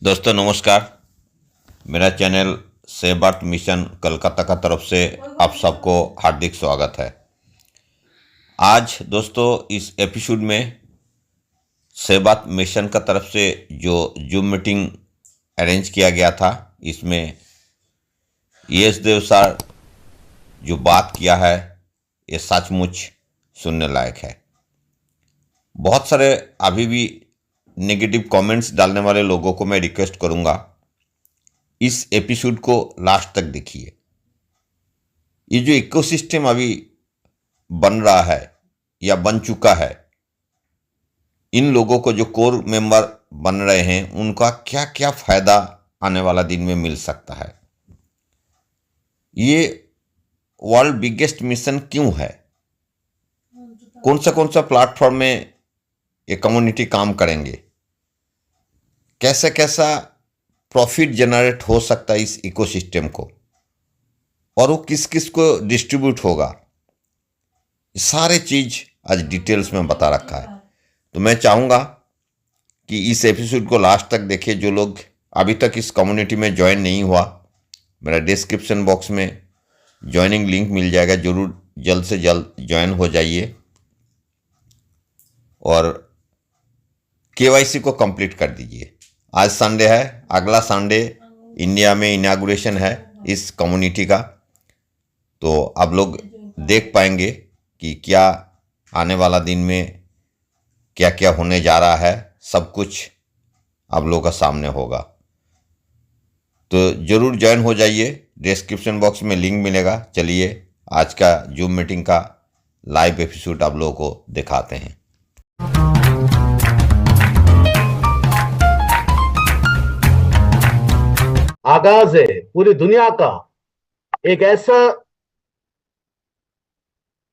दोस्तों नमस्कार। मेरा channel save Bharat mission Calcutta का तरफ से आप सबको हार्दिक स्वागत है। आज दोस्तों इस एपिसोड में सेव भारत मिशन का तरफ से जो जूम मीटिंग अरेंज किया गया था, इसमें यश देव सर जो बात किया है ये सचमुच सुनने लायक है। बहुत सारे अभी भी नेगेटिव कमेंट्स डालने वाले लोगों को मैं रिक्वेस्ट करूंगा, इस एपिसोड को लास्ट तक देखिए। ये जो इकोसिस्टम अभी बन रहा है या बन चुका है, इन लोगों को जो कोर मेंबर बन रहे हैं उनका क्या क्या फायदा आने वाला दिन में मिल सकता है। ये वर्ल्ड बिगेस्ट मिशन क्यों है, कौन सा प्लेटफॉर्म में ये कम्युनिटी काम करेंगे, कैसा कैसा प्रॉफिट जनरेट हो सकता है इस इकोसिस्टम को, और वो किस किस को डिस्ट्रीब्यूट होगा, सारे चीज आज डिटेल्स में बता रखा है। तो मैं चाहूँगा कि इस एपिसोड को लास्ट तक देखें। जो लोग अभी तक इस कम्युनिटी में ज्वाइन नहीं हुआ, मेरा डिस्क्रिप्शन बॉक्स में ज्वाइनिंग लिंक मिल जाएगा, जरूर जल्द से जल्द ज्वाइन हो जाइए और केवाईसी को कंप्लीट कर दीजिए। आज संडे है, अगला संडे इंडिया में इनागुरेशन है इस कम्युनिटी का, तो आप लोग देख पाएंगे कि क्या आने वाला दिन में क्या क्या होने जा रहा है। सब कुछ आप लोगों का सामने होगा, तो जरूर ज्वाइन हो जाइए। डिस्क्रिप्शन बॉक्स में लिंक मिलेगा। चलिए आज का जूम मीटिंग का लाइव एपिसोड आप लोगों को दिखाते हैं। आगाज है पूरी दुनिया का एक ऐसा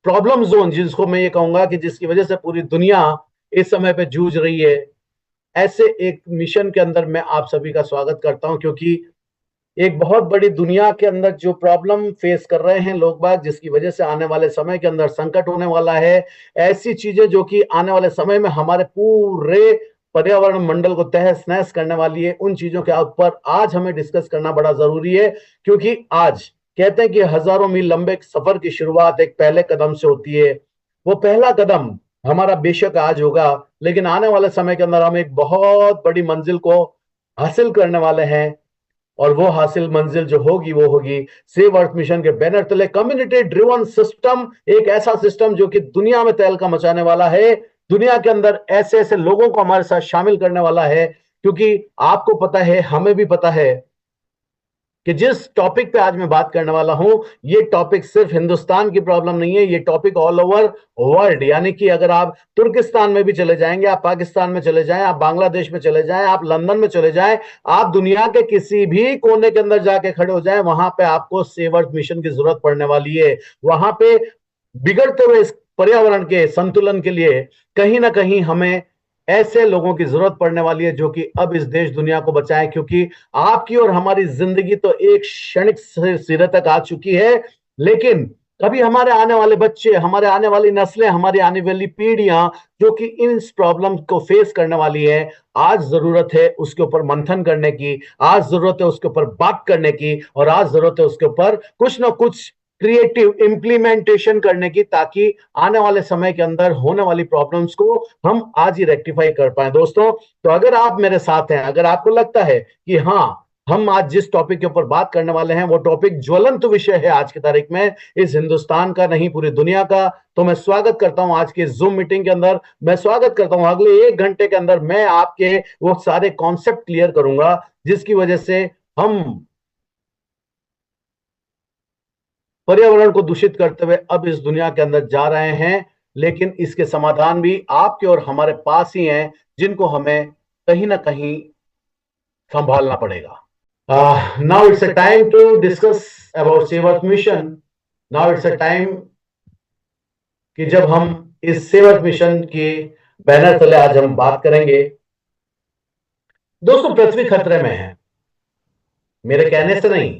प्रॉब्लम जोन, जिसको मैं ये कहूंगा कि जिसकी वजह से पूरी दुनिया इस समय पे जूझ रही है। ऐसे एक मिशन के अंदर मैं आप सभी का स्वागत करता हूं, क्योंकि एक बहुत बड़ी दुनिया के अंदर जो प्रॉब्लम फेस कर रहे हैं लोग बाग, जिसकी वजह से आने वाले समय के अंदर संकट होने वाला है। ऐसी चीजें जो कि आने वाले समय में हमारे पूरे पर्यावरण मंडल को तहस नहस करने वाली है, उन चीजों के ऊपर आज हमें डिस्कस करना बड़ा जरूरी है। क्योंकि आज कहते हैं कि हजारों मील लंबे सफर की शुरुआत एक पहले कदम से होती है। वो पहला कदम हमारा बेशक आज होगा, लेकिन आने वाले समय के अंदर हम एक बहुत बड़ी मंजिल को हासिल करने वाले हैं। और वो हासिल मंजिल जो होगी वो होगी सेव अर्थ मिशन के बैनर तले कम्युनिटी ड्रिवन सिस्टम। एक ऐसा सिस्टम जो कि दुनिया में तहलका मचाने वाला है, दुनिया के अंदर ऐसे ऐसे लोगों को हमारे साथ शामिल करने वाला है। क्योंकि आपको पता है, हमें भी पता है कि जिस टॉपिक पे आज मैं बात करने वाला हूं, ये टॉपिक सिर्फ हिंदुस्तान की प्रॉब्लम नहीं है, ये टॉपिक ऑल ओवर वर्ल्ड। यानी कि अगर आप तुर्किस्तान में भी चले जाएंगे, आप पाकिस्तान में चले जाएं, आप बांग्लादेश में चले जाएं, आप लंदन में चले जाएं, आप दुनिया के किसी भी कोने के अंदर जाके खड़े हो जाएं, वहां पे आपको सेव अर्थ मिशन की जरूरत पड़ने वाली है। वहां पे बिगड़ते हुए इस पर्यावरण के संतुलन के लिए कहीं ना कहीं हमें ऐसे लोगों की जरूरत पड़ने वाली है जो कि अब इस देश दुनिया को बचाएं। क्योंकि आपकी और हमारी जिंदगी तो एक क्षणिक सिरे तक आ चुकी है, लेकिन कभी हमारे आने वाले बच्चे, हमारे आने वाली नस्लें, हमारी आने वाली पीढ़ियां जो कि इन प्रॉब्लम को फेस करने वाली है, आज जरूरत है उसके ऊपर मंथन करने की, आज जरूरत है उसके ऊपर बात करने की, और आज जरूरत है उसके ऊपर कुछ ना कुछ क्रिएटिव इंप्लीमेंटेशन करने की, ताकि आने वाले समय के अंदर होने वाली प्रॉब्लम्स को हम आज ही रेक्टिफाई कर पाए। दोस्तों, तो अगर आप मेरे साथ हैं, अगर आपको लगता है कि हाँ, हम आज जिस टॉपिक के ऊपर बात करने वाले हैं वो टॉपिक ज्वलंत विषय है आज की तारीख में, इस हिंदुस्तान का नहीं पूरी दुनिया का, तो मैं स्वागत करता हूं आज के जूम मीटिंग के अंदर। मैं स्वागत करता हूं, अगले 1 घंटे के अंदर मैं आपके वो सारे कॉन्सेप्ट क्लियर करूंगा जिसकी वजह से हम पर्यावरण को दूषित करते हुए अब इस दुनिया के अंदर जा रहे हैं। लेकिन इसके समाधान भी आपके और हमारे पास ही हैं, जिनको हमें कहीं ना कहीं संभालना पड़ेगा। Now it's a time to discuss about save earth mission. Now it's a time कि जब हम इस सेव अर्थ मिशन के बैनर तले आज हम बात करेंगे। दोस्तों, पृथ्वी खतरे में है, मेरे कहने से नहीं,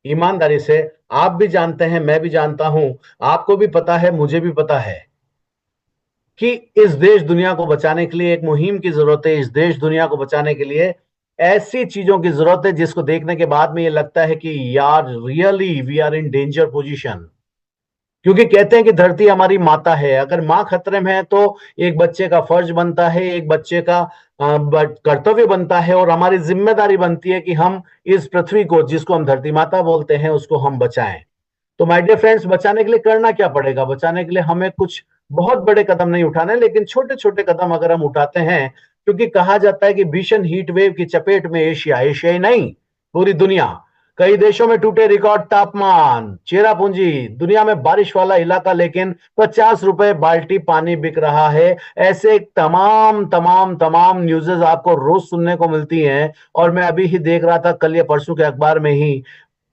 ईमानदारी से आप भी जानते हैं, मैं भी जानता हूं, आपको भी पता है, मुझे भी पता है कि इस देश दुनिया को बचाने के लिए एक मुहिम की जरूरत है। इस देश दुनिया को बचाने के लिए ऐसी चीजों की जरूरत है जिसको देखने के बाद में ये लगता है कि यार really we are in danger position. क्योंकि कहते हैं कि धरती हमारी माता है, अगर मां खतरे में है तो एक बच्चे का फर्ज बनता है, एक बच्चे का कर्तव्य बनता है और हमारी जिम्मेदारी बनती है कि हम इस पृथ्वी को, जिसको हम धरती माता बोलते हैं, उसको हम बचाएं। तो माय डियर फ्रेंड्स, बचाने के लिए करना क्या पड़ेगा? बचाने के लिए हमें कुछ बहुत बड़े कदम नहीं उठाने, लेकिन छोटे छोटे कदम अगर हम उठाते हैं, क्योंकि कहा जाता है कि भीषण हीट वेव की चपेट में एशिया, एशिया ही नहीं पूरी दुनिया, कई देशों में टूटे रिकॉर्ड तापमान, चेरापूंजी दुनिया में बारिश वाला इलाका, लेकिन 50 रुपए बाल्टी पानी बिक रहा है। ऐसे तमाम तमाम तमाम न्यूज़ेस आपको रोज सुनने को मिलती हैं। और मैं अभी ही देख रहा था, कल या परसों के अखबार में ही,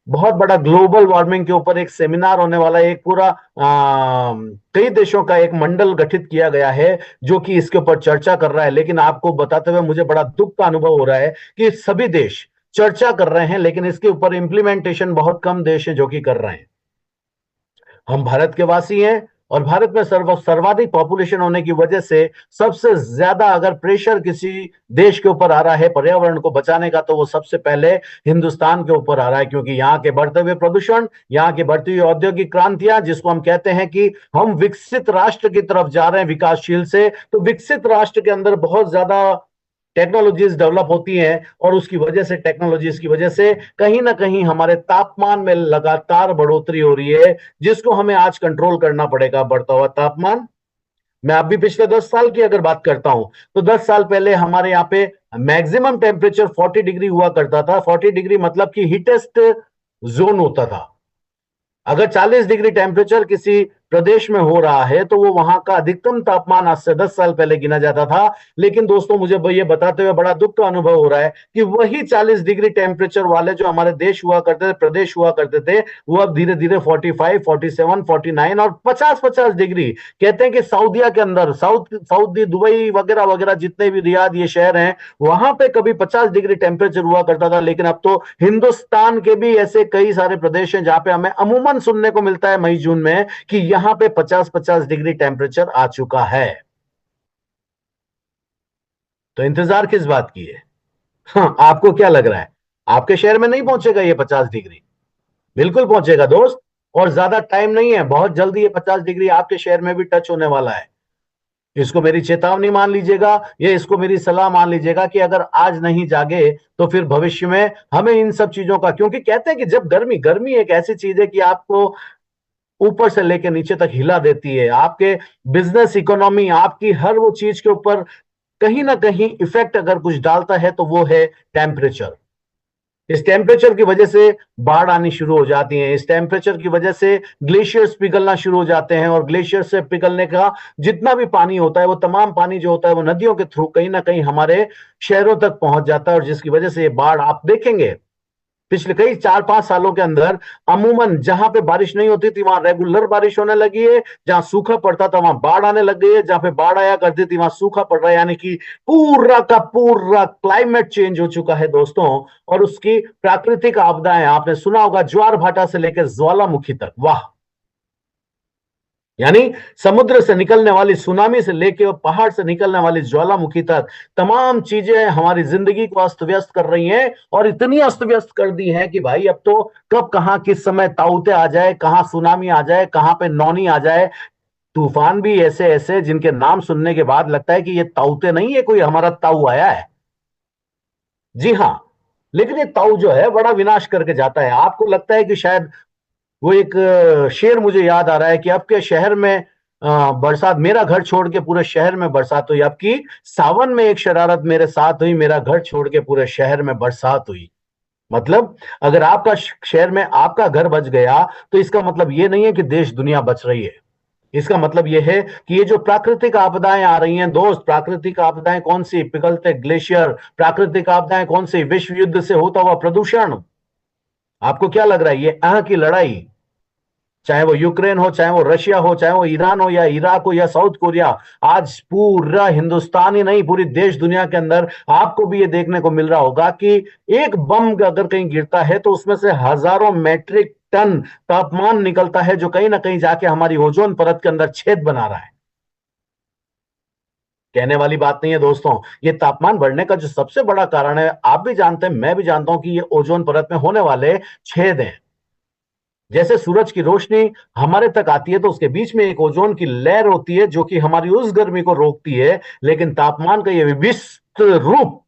बहुत बड़ा ग्लोबल वार्मिंग के ऊपर एक सेमिनार होने वाला है। एक पूरा कई देशों का एक मंडल गठित किया गया है जो कि इसके ऊपर चर्चा कर रहा है। लेकिन आपको बताते हुए मुझे बड़ा दुख का अनुभव हो रहा है कि सभी देश चर्चा कर रहे हैं, लेकिन इसके ऊपर इंप्लीमेंटेशन बहुत कम देश हैं जो कि कर रहे हैं। हम भारत के वासी हैं और भारत में सर्वाधिक पॉपुलेशन होने की वजह से सबसे ज्यादा अगर प्रेशर किसी देश के ऊपर आ रहा है पर्यावरण को बचाने का, तो वो सबसे पहले हिंदुस्तान के ऊपर आ रहा है। क्योंकि यहाँ के बढ़ते हुए प्रदूषण, यहाँ की बढ़ती हुई औद्योगिक क्रांतियां, जिसको हम कहते हैं कि हम विकसित राष्ट्र की तरफ जा रहे हैं विकासशील से, तो विकसित राष्ट्र के अंदर बहुत ज्यादा टेक्नोलॉजीज डेवलप होती हैं और उसकी वजह से, टेक्नोलॉजीज की वजह से कहीं ना कहीं हमारे तापमान में लगातार बढ़ोतरी हो रही है, जिसको हमें आज कंट्रोल करना पड़ेगा, बढ़ता हुआ तापमान। मैं अभी पिछले 10 साल की अगर बात करता हूं, तो 10 साल पहले हमारे यहाँ पे मैक्सिमम टेम्परेचर 40 डिग्री हुआ करता था। 40 डिग्री मतलब कि हीटेस्ट जोन होता था। अगर 40 डिग्री टेम्परेचर किसी प्रदेश में हो रहा है तो वो वहां का अधिकतम तापमान आज से 10 साल पहले गिना जाता था। लेकिन दोस्तों, मुझे ये बताते हुए बड़ा दुख का अनुभव हो रहा है कि वही 40 डिग्री टेम्परेचर वाले जो हमारे देश हुआ करते थे, प्रदेश हुआ करते थे, वो अब धीरे धीरे 45, 47, 49 और 50-50 डिग्री। कहते हैं कि सऊदीया के अंदर, सऊदी, दुबई वगैरह वगैरह जितने भी रियाद ये शहर हैं, वहां पे कभी 50 डिग्री टेम्परेचर हुआ करता था। लेकिन अब तो हिंदुस्तान के भी ऐसे कई सारे प्रदेश हैं जहां पे हमें अमूमन सुनने को मिलता है मई जून में कि यहां पे 50-50 डिग्री टेम्परेचर आ चुका है। तो इंतजार किस बात की है? हाँ, आपको क्या लग रहा है? आपके शहर में नहीं पहुंचेगा ये 50 डिग्री? बिल्कुल पहुंचेगा दोस्त। और ज्यादा टाइम नहीं है, बहुत जल्दी ये 50 डिग्री आपके शहर में भी टच होने वाला है। इसको मेरी चेतावनी मान लीजिएगा, ये इसको मेरी सलाह मान लीजिएगा कि अगर आज नहीं जागे तो फिर भविष्य में हमें इन सब चीजों का, क्योंकि कहते हैं कि जब गर्मी, गर्मी एक ऐसी चीज है कि आपको ऊपर से लेकर नीचे तक हिला देती है। आपके बिजनेस, इकोनॉमी, आपकी हर वो चीज के ऊपर कहीं ना कहीं इफेक्ट अगर कुछ डालता है तो वो है टेम्परेचर। इस टेम्परेचर की वजह से बाढ़ आनी शुरू हो जाती है। इस टेम्परेचर की वजह से ग्लेशियर्स पिघलना शुरू हो जाते हैं और ग्लेशियर से पिघलने का जितना भी पानी होता है, वो तमाम पानी जो होता है वो नदियों के थ्रू कहीं ना कहीं हमारे शहरों तक पहुंच जाता है। और जिसकी वजह से ये बाढ़, आप देखेंगे पिछले कई 4-5 सालों के अंदर अमूमन जहां पे बारिश नहीं होती थी वहां रेगुलर बारिश होने लगी है, जहां सूखा पड़ता था वहां बाढ़ आने लग गई है, जहां पे बाढ़ आया करती थी वहां सूखा पड़ रहा है। यानी कि पूरा का पूरा क्लाइमेट चेंज हो चुका है दोस्तों। और उसकी प्राकृतिक आपदाएं, आपने सुना होगा ज्वार भाटा से लेकर ज्वालामुखी तक, वाह! यानी समुद्र से निकलने वाली सुनामी से लेके और पहाड़ से निकलने वाली ज्वालामुखी तक तमाम चीजें हमारी जिंदगी को अस्त व्यस्त कर रही हैं। और इतनी अस्त व्यस्त कर दी हैं कि भाई अब तो कब कहां किस समय ताउते आ जाए, कहां सुनामी आ जाए, कहां पे नौनी आ जाए। तूफान भी ऐसे ऐसे जिनके नाम सुनने के बाद लगता है कि ये ताउते नहीं है, कोई हमारा ताऊ आया है। जी हाँ, लेकिन ये ताऊ जो है बड़ा विनाश करके जाता है। आपको लगता है कि शायद वो एक शेर मुझे याद आ रहा है कि आपके शहर में बरसात, मेरा घर छोड़ के पूरे शहर में बरसात हुई। आपकी सावन में एक शरारत मेरे साथ हुई, मेरा घर छोड़ के पूरे शहर में बरसात हुई। मतलब अगर आपका शहर में आपका घर बच गया तो इसका मतलब ये नहीं है कि देश दुनिया बच रही है। इसका मतलब यह है कि ये जो प्राकृतिक आपदाएं आ रही हैं दोस्त, प्राकृतिक आपदाएं कौन सी? पिघलते ग्लेशियर। प्राकृतिक आपदाएं कौन सी? विश्व युद्ध से होता हुआ प्रदूषण। आपको क्या लग रहा है? ये की लड़ाई, चाहे वो यूक्रेन हो, चाहे वो रशिया हो, चाहे वो ईरान हो या इराक हो या साउथ कोरिया, आज पूरा हिंदुस्तान ही नहीं, पूरी देश दुनिया के अंदर आपको भी ये देखने को मिल रहा होगा कि एक बम अगर कहीं गिरता है तो उसमें से हजारों मेट्रिक टन तापमान निकलता है जो कहीं ना कहीं जाके हमारी ओजोन परत के अंदर छेद बना रहा है। कहने वाली बात नहीं है दोस्तों। ये तापमान बढ़ने का जो सबसे बड़ा कारण है, आप भी जानते हैं, मैं भी जानता हूं कि ये ओजोन परत में होने वाले छेद हैं। जैसे सूरज की रोशनी हमारे तक आती है तो उसके बीच में एक ओजोन की लेयर होती है जो कि हमारी उस गर्मी को रोकती है, लेकिन तापमान का ये विविध रूप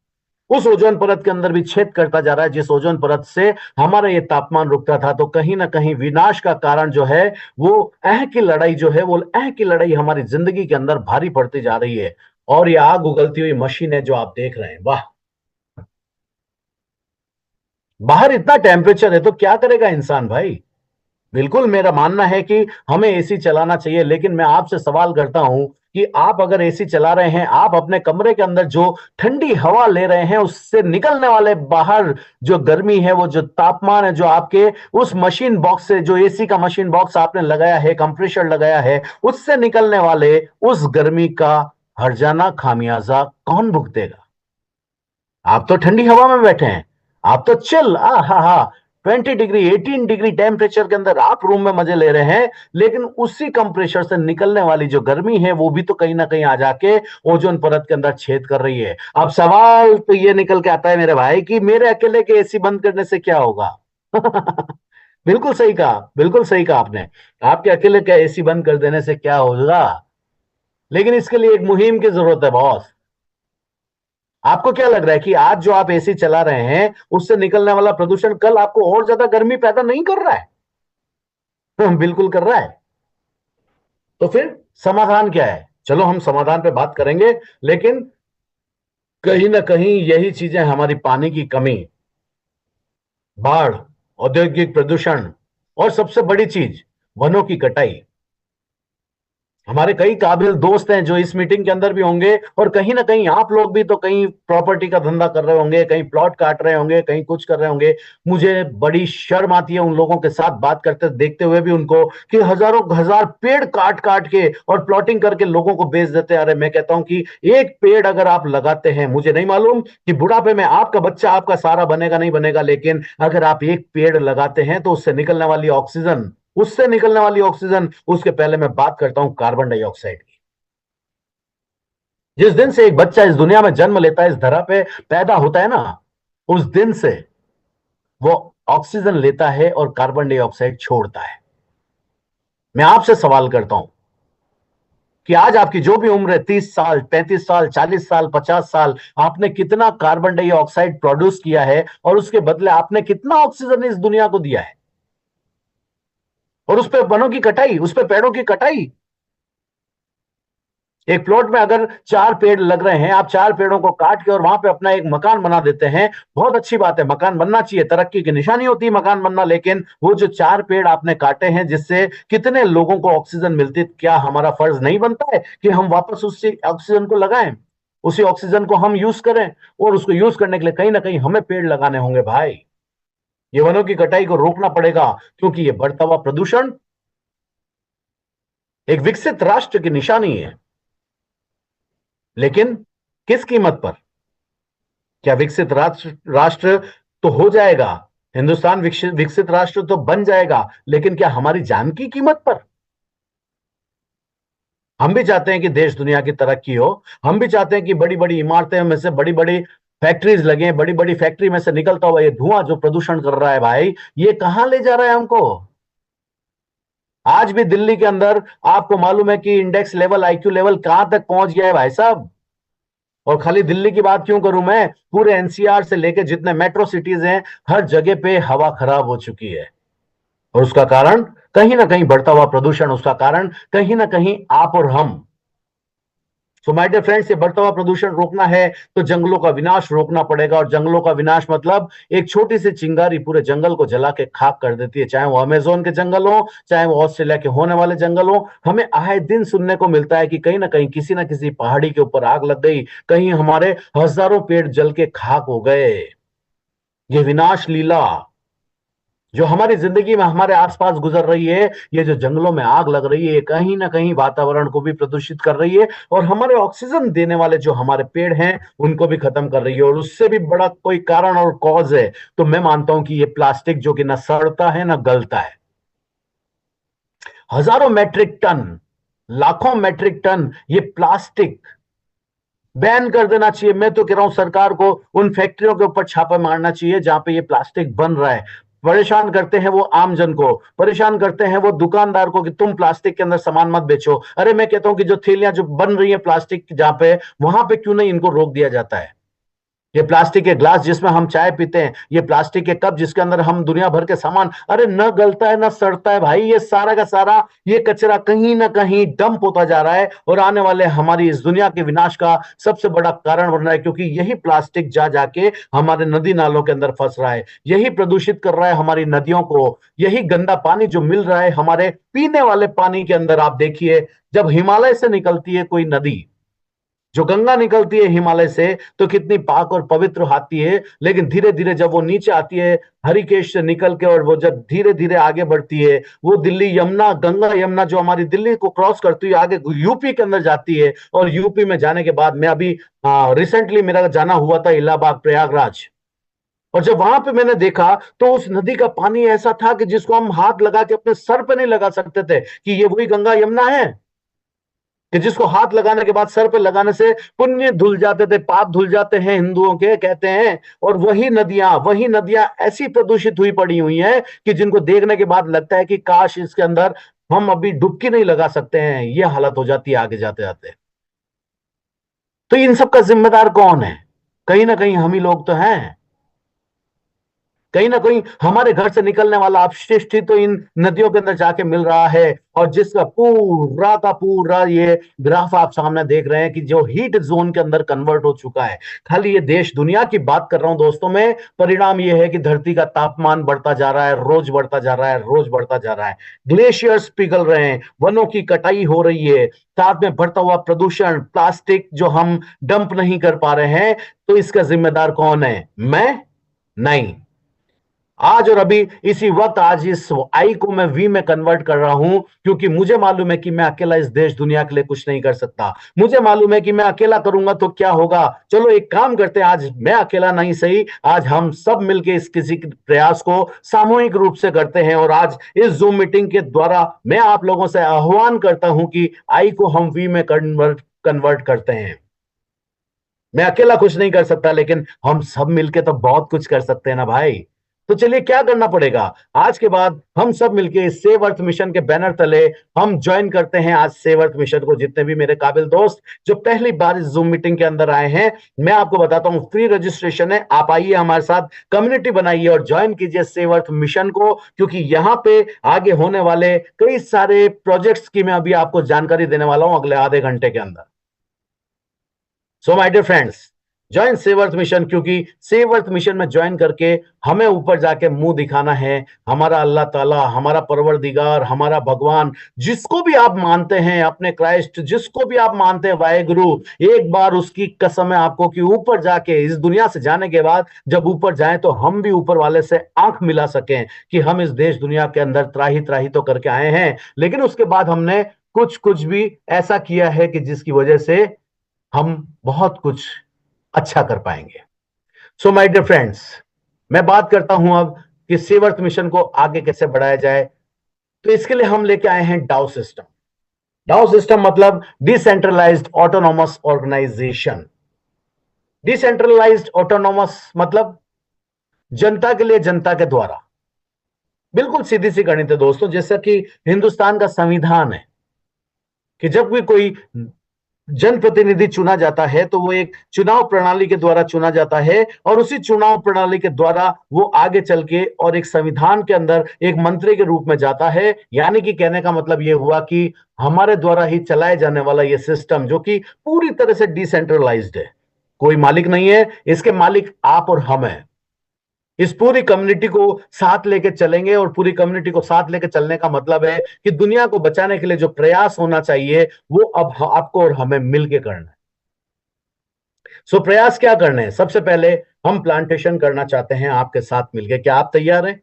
उस ओजोन परत के अंदर भी छेद करता जा रहा है, जिस ओजोन परत से हमारा ये तापमान रुकता था। तो कहीं ना कहीं विनाश का कारण जो है वो अह की लड़ाई जो है, वो अह की लड़ाई हमारी जिंदगी के अंदर भारी पड़ती जा रही है। और ये आग उगलती हुई मशीन है जो आप देख रहे हैं, वाह। बाहर इतना टेम्परेचर है तो क्या करेगा इंसान भाई। बिल्कुल मेरा मानना है कि हमें एसी चलाना चाहिए, लेकिन मैं आपसे सवाल करता हूं कि आप अगर एसी चला रहे हैं, आप अपने कमरे के अंदर जो ठंडी हवा ले रहे हैं, उससे निकलने वाले बाहर जो गर्मी है, वो जो तापमान है जो आपके उस मशीन बॉक्स से, जो एसी का मशीन बॉक्स आपने लगाया है, कंप्रेसर लगाया है, उससे निकलने वाले उस गर्मी का हर्जाना खामियाजा कौन भुगतेगा। आप तो ठंडी हवा में बैठे हैं, आप तो चिल, आ हा हा 20 डिग्री 18 डिग्री टेम्परेचर के अंदर आप रूम में मजे ले रहे हैं, लेकिन उसी कंप्रेसर से निकलने वाली जो गर्मी है वो भी तो कहीं ना कहीं आ जाके ओजोन परत के अंदर छेद कर रही है। अब सवाल तो ये निकल के आता है मेरे भाई कि मेरे अकेले के एसी बंद करने से क्या होगा। बिल्कुल सही कहा, बिल्कुल सही कहा आपने। आपके अकेले का एसी बंद कर देने से क्या होगा, लेकिन इसके लिए एक मुहिम की जरूरत है बॉस। आपको क्या लग रहा है कि आज जो आप एसी चला रहे हैं उससे निकलने वाला प्रदूषण कल आपको और ज्यादा गर्मी पैदा नहीं कर रहा है? बिल्कुल कर रहा है। तो फिर समाधान क्या है? चलो हम समाधान पे बात करेंगे, लेकिन कहीं ना कहीं यही चीजें, हमारी पानी की कमी, बाढ़, औद्योगिक प्रदूषण, और सबसे बड़ी चीज वनों की कटाई। हमारे कई काबिल दोस्त हैं जो इस मीटिंग के अंदर भी होंगे, और कहीं ना कहीं आप लोग भी तो कहीं प्रॉपर्टी का धंधा कर रहे होंगे, कहीं प्लॉट काट रहे होंगे, कहीं कुछ कर रहे होंगे। मुझे बड़ी शर्म आती है उन लोगों के साथ बात करते देखते हुए भी उनको, कि हजारों हजार पेड़ काट काट के और प्लॉटिंग करके लोगों को बेच देते हैं। अरे मैं कहता हूं कि एक पेड़ अगर आप लगाते हैं, मुझे नहीं मालूम कि बुढ़ापे में आपका बच्चा आपका सहारा बनेगा नहीं बनेगा, लेकिन अगर आप एक पेड़ लगाते हैं तो उससे निकलने वाली ऑक्सीजन, उसके पहले मैं बात करता हूं कार्बन डाइऑक्साइड की। जिस दिन से एक बच्चा इस दुनिया में जन्म लेता है, इस धरा पे पैदा होता है ना, उस दिन से वो ऑक्सीजन लेता है और कार्बन डाइऑक्साइड छोड़ता है। मैं आपसे सवाल करता हूं कि आज आपकी जो भी उम्र है, 30 साल, 35 साल, 40 साल, 50 साल, आपने कितना कार्बन डाइऑक्साइड प्रोड्यूस किया है और उसके बदले आपने कितना ऑक्सीजन इस दुनिया को दिया है। और उस पर वनों की कटाई, उस पर पेड़ों की कटाई। एक प्लॉट में अगर 4 पेड़ लग रहे हैं, आप 4 पेड़ों को काट के और वहां पे अपना एक मकान बना देते हैं, बहुत अच्छी बात है, मकान बनना चाहिए, तरक्की की निशानी होती है मकान बनना। लेकिन वो जो 4 पेड़ आपने काटे हैं, जिससे कितने लोगों को ऑक्सीजन मिलती है, क्या हमारा फर्ज नहीं बनता है कि हम वापस उसी ऑक्सीजन को लगाएं, उसी ऑक्सीजन को हम यूज करें? और उसको यूज करने के लिए कहीं ना कहीं हमें पेड़ लगाने होंगे भाई। ये वनों की कटाई को रोकना पड़ेगा, क्योंकि ये बढ़ता हुआ प्रदूषण एक विकसित राष्ट्र की निशानी है। लेकिन किस कीमत पर? क्या विकसित राष्ट्र तो हो जाएगा, हिंदुस्तान विकसित राष्ट्र तो बन जाएगा, लेकिन क्या हमारी जान की कीमत पर? हम भी चाहते हैं कि देश दुनिया की तरक्की हो, हम भी चाहते हैं कि बड़ी बड़ी इमारतें में से बड़ी बड़ी फैक्ट्रीज लगे, बड़ी बड़ी फैक्ट्री में से निकलता हुआ ये धुआं जो प्रदूषण कर रहा है भाई, ये कहां ले जा रहा है हमको। आज भी दिल्ली के अंदर आपको मालूम है कि इंडेक्स लेवल, आईक्यू लेवल कहां तक पहुंच गया है भाई साहब। और खाली दिल्ली की बात क्यों करूं मैं, पूरे एनसीआर से लेकर जितने मेट्रो सिटीज हैं, हर जगह पे हवा खराब हो चुकी है। और उसका कारण कहीं ना कहीं बढ़ता हुआ प्रदूषण, उसका कारण कहीं ना कहीं आप और हम। सो माय डियर फ्रेंड्स, ये बढ़ता हुआ प्रदूषण रोकना है तो जंगलों का विनाश रोकना पड़ेगा। और जंगलों का विनाश मतलब एक छोटी सी चिंगारी पूरे जंगल को जला के खाक कर देती है, चाहे वो अमेजोन के जंगल हो, चाहे वो ऑस्ट्रेलिया के होने वाले जंगल हो। हमें आए दिन सुनने को मिलता है कि कहीं ना किसी पहाड़ी के ऊपर आग लग गई, कहीं हमारे हजारों पेड़ जल के खाक हो गए। ये विनाश लीला जो हमारी जिंदगी में हमारे आसपास गुजर रही है, ये जो जंगलों में आग लग रही है, कहीं ना कहीं वातावरण को भी प्रदूषित कर रही है, और हमारे ऑक्सीजन देने वाले जो हमारे पेड़ हैं उनको भी खत्म कर रही है। और उससे भी बड़ा कोई कारण और कॉज है तो मैं मानता हूं कि ये प्लास्टिक, जो कि ना सड़ता है ना गलता है। हजारों मेट्रिक टन, लाखों मेट्रिक टन ये प्लास्टिक बैन कर देना चाहिए। मैं तो कह रहा हूं सरकार को उन फैक्ट्रियों के ऊपर छापा मारना चाहिए जहां पे ये प्लास्टिक बन रहा है। परेशान करते हैं वो आम जन को, परेशान करते हैं वो दुकानदार को कि तुम प्लास्टिक के अंदर सामान मत बेचो। अरे मैं कहता हूं कि जो थैलियां जो बन रही है प्लास्टिक जहां पे, वहां पे क्यों नहीं इनको रोक दिया जाता है। ये प्लास्टिक के ग्लास जिसमें हम चाय पीते हैं, ये प्लास्टिक के कप जिसके अंदर हम दुनिया भर के सामान, अरे न गलता है न सड़ता है भाई, ये सारा का सारा ये कचरा कहीं ना कहीं डंप होता जा रहा है और आने वाले हमारी इस दुनिया के विनाश का सबसे बड़ा कारण बन रहा है, क्योंकि यही प्लास्टिक जा जाके हमारे नदी नालों के अंदर फंस रहा है, यही प्रदूषित कर रहा है हमारी नदियों को। यही गंदा पानी जो मिल रहा है हमारे पीने वाले पानी के अंदर, आप देखिए जब हिमालय से निकलती है कोई नदी, जो गंगा निकलती है हिमालय से, तो कितनी पाक और पवित्र आती है, लेकिन धीरे धीरे जब वो नीचे आती है हरिकेश से निकल के, और वो जब धीरे धीरे आगे बढ़ती है, वो दिल्ली यमुना, गंगा यमुना जो हमारी दिल्ली को क्रॉस करती हुई आगे यूपी के अंदर जाती है। और यूपी में जाने के बाद मैं अभी रिसेंटली मेरा जाना हुआ था इलाहाबाद प्रयागराज, और जब वहां पे मैंने देखा तो उस नदी का पानी ऐसा था कि जिसको हम हाथ लगा के अपने सर पे नहीं लगा सकते थे कि ये वही गंगा यमुना है, कि जिसको हाथ लगाने के बाद सर पे लगाने से पुण्य धुल जाते थे, पाप धुल जाते हैं हिंदुओं के कहते हैं। और वही नदियां ऐसी प्रदूषित हुई पड़ी हुई हैं कि जिनको देखने के बाद लगता है कि काश इसके अंदर हम अभी डुबकी नहीं लगा सकते हैं, ये हालत हो जाती है आगे जाते जाते। तो इन सब का जिम्मेदार कौन है? कहीं ना कहीं हम ही लोग तो हैं। कहीं ना कहीं हमारे घर से निकलने वाला अपशिष्ट ही तो इन नदियों के अंदर जाके मिल रहा है, और जिसका पूरा का पूरा ये ग्राफ आप सामने देख रहे हैं कि जो हीट जोन के अंदर कन्वर्ट हो चुका है। खाली ये देश दुनिया की बात कर रहा हूं दोस्तों, में परिणाम ये है कि धरती का तापमान बढ़ता जा रहा है, रोज बढ़ता जा रहा है, रोज बढ़ता जा रहा है। ग्लेशियर्स पिघल रहे हैं, वनों की कटाई हो रही है, साथ में बढ़ता हुआ प्रदूषण, प्लास्टिक जो हम डंप नहीं कर पा रहे हैं। तो इसका जिम्मेदार कौन है? मैं नहीं। आज और अभी इसी वक्त आज इस आई को मैं वी में कन्वर्ट कर रहा हूं, क्योंकि मुझे मालूम है कि मैं अकेला इस देश दुनिया के लिए कुछ नहीं कर सकता। मुझे मालूम है कि मैं अकेला करूंगा तो क्या होगा। चलो एक काम करते हैं, आज मैं अकेला नहीं सही, आज हम सब मिलकर इस किसी प्रयास को सामूहिक रूप से करते हैं। और आज इस जूम मीटिंग के द्वारा मैं आप लोगों से आह्वान करता हूं कि आई को हम वी में कन्वर्ट करते हैं। मैं अकेला कुछ नहीं कर सकता, लेकिन हम सब मिलके तो बहुत कुछ कर सकते हैं ना भाई। तो चलिए क्या करना पड़ेगा, आज के बाद हम सब मिलके इस सेव अर्थ मिशन के बैनर तले हम ज्वाइन करते हैं आज सेव अर्थ मिशन को। जितने भी मेरे काबिल दोस्त जो पहली बार इस जूम मीटिंग के अंदर आए हैं, मैं आपको बताता हूं फ्री रजिस्ट्रेशन है, आप आइए हमारे साथ कम्युनिटी बनाइए और ज्वाइन कीजिए सेव अर्थ मिशन को, क्योंकि यहां पे आगे होने वाले कई सारे प्रोजेक्ट्स की मैं अभी आपको जानकारी देने वाला हूं अगले आधे घंटे के अंदर। So my dear friends, join save earth mission, क्योंकि सेव अर्थ मिशन में ज्वाइन करके हमें ऊपर जाके मुंह दिखाना है। हमारा अल्लाह ताला, हमारा परवरदिगार, हमारा भगवान, जिसको भी आप मानते हैं अपने क्राइस्ट, जिसको भी आप मानते हैं वाहेगुरु, एक बार उसकी कसम है आपको कि ऊपर जाके इस दुनिया से जाने के बाद जब ऊपर जाएं तो हम भी ऊपर वाले से आंख मिला सकें कि हम इस देश दुनिया के अंदर त्राही त्राही तो करके आए हैं, लेकिन उसके बाद हमने कुछ कुछ भी ऐसा किया है कि जिसकी वजह से हम बहुत कुछ अच्छा कर पाएंगे। सो माय डियर फ्रेंड्स, मैं बात करता हूं अब कि सेव अर्थ मिशन को आगे कैसे बढ़ाया जाए। तो इसके लिए हम लेके आए हैं डाउ सिस्टम। डाउ सिस्टम मतलब decentralised autonomous organisation. Decentralised autonomous मतलब जनता के लिए, जनता के द्वारा। बिल्कुल सीधी सी गणित है दोस्तों, जैसा कि हिंदुस्तान का संविधान है कि जब भी कोई जनप्रतिनिधि चुना जाता है तो वो एक चुनाव प्रणाली के द्वारा चुना जाता है, और उसी चुनाव प्रणाली के द्वारा वो आगे चल के और एक संविधान के अंदर एक मंत्री के रूप में जाता है। यानी कि कहने का मतलब ये हुआ कि हमारे द्वारा ही चलाए जाने वाला ये सिस्टम, जो कि पूरी तरह से डिसेंट्रलाइज्ड है, कोई मालिक नहीं है, इसके मालिक आप और हम हैं। इस पूरी कम्युनिटी को साथ लेके चलेंगे, और पूरी कम्युनिटी को साथ लेके चलने का मतलब है कि दुनिया को बचाने के लिए जो प्रयास होना चाहिए वो अब आपको और हमें मिलके करना है। सो प्रयास क्या करने हैं? सबसे पहले हम प्लांटेशन करना चाहते हैं आपके साथ मिलके। क्या आप तैयार हैं?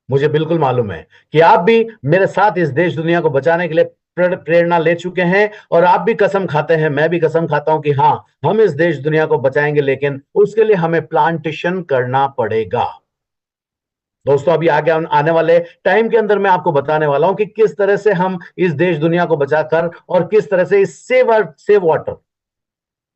मुझे बिल्कुल मालूम है कि आप भी मेरे साथ इस देश दुनिया को बचाने के लिए प्रेरणा ले चुके हैं, और आप भी कसम खाते हैं, मैं भी कसम खाता हूं कि हाँ, हम इस देश दुनिया को बचाएंगे, लेकिन उसके लिए हमें प्लांटेशन करना पड़ेगा। दोस्तों अभी आगे आने वाले टाइम के अंदर मैं आपको बताने वाला हूं कि किस तरह से हम इस देश दुनिया को बचाकर, और किस तरह से इस सेव वाटर,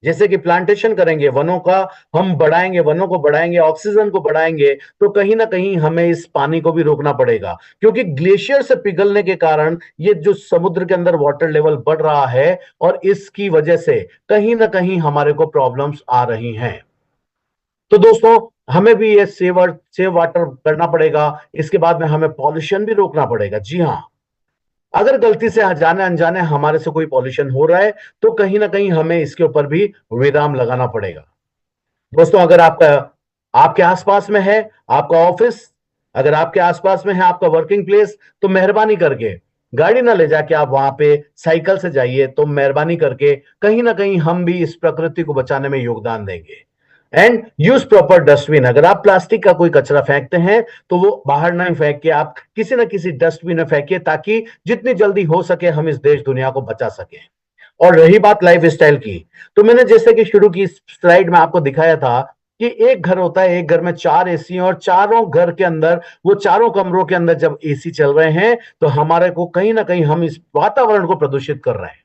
जैसे कि प्लांटेशन करेंगे, वनों का हम बढ़ाएंगे, वनों को बढ़ाएंगे, ऑक्सीजन को बढ़ाएंगे, तो कहीं ना कहीं हमें इस पानी को भी रोकना पड़ेगा, क्योंकि ग्लेशियर से पिघलने के कारण ये जो समुद्र के अंदर वाटर लेवल बढ़ रहा है और इसकी वजह से कहीं ना कहीं हमारे को प्रॉब्लम्स आ रही हैं। तो दोस्तों, हमें भी ये सेव वाटर करना पड़ेगा। इसके बाद में हमें पॉल्यूशन भी रोकना पड़ेगा। जी हाँ, अगर गलती से जाने अनजाने हमारे से कोई पॉल्यूशन हो रहा है तो कहीं ना कहीं हमें इसके ऊपर भी विराम लगाना पड़ेगा। दोस्तों, अगर आपका आपके आसपास में है आपका ऑफिस, अगर आपके आसपास में है आपका वर्किंग प्लेस, तो मेहरबानी करके गाड़ी ना ले जाके आप वहां पे साइकिल से जाइए। तो मेहरबानी करके कहीं ना कहीं हम भी इस प्रकृति को बचाने में योगदान देंगे। And use proper dustbin. अगर आप प्लास्टिक का कोई कचरा फेंकते हैं तो वो बाहर ना फेंक के आप किसी ना किसी डस्टबिन में फेंकिए, ताकि जितनी जल्दी हो सके हम इस देश दुनिया को बचा सकें। और रही बात लाइफ स्टाइल की, तो मैंने जैसे कि शुरू की स्लाइड में आपको दिखाया था कि एक घर होता है, एक घर में 4 एसी हैं और चारों घर के अंदर, वो चारों कमरों के अंदर जब एसी चल रहे हैं तो हमारे को कहीं ना कहीं हम इस वातावरण को प्रदूषित कर रहे हैं।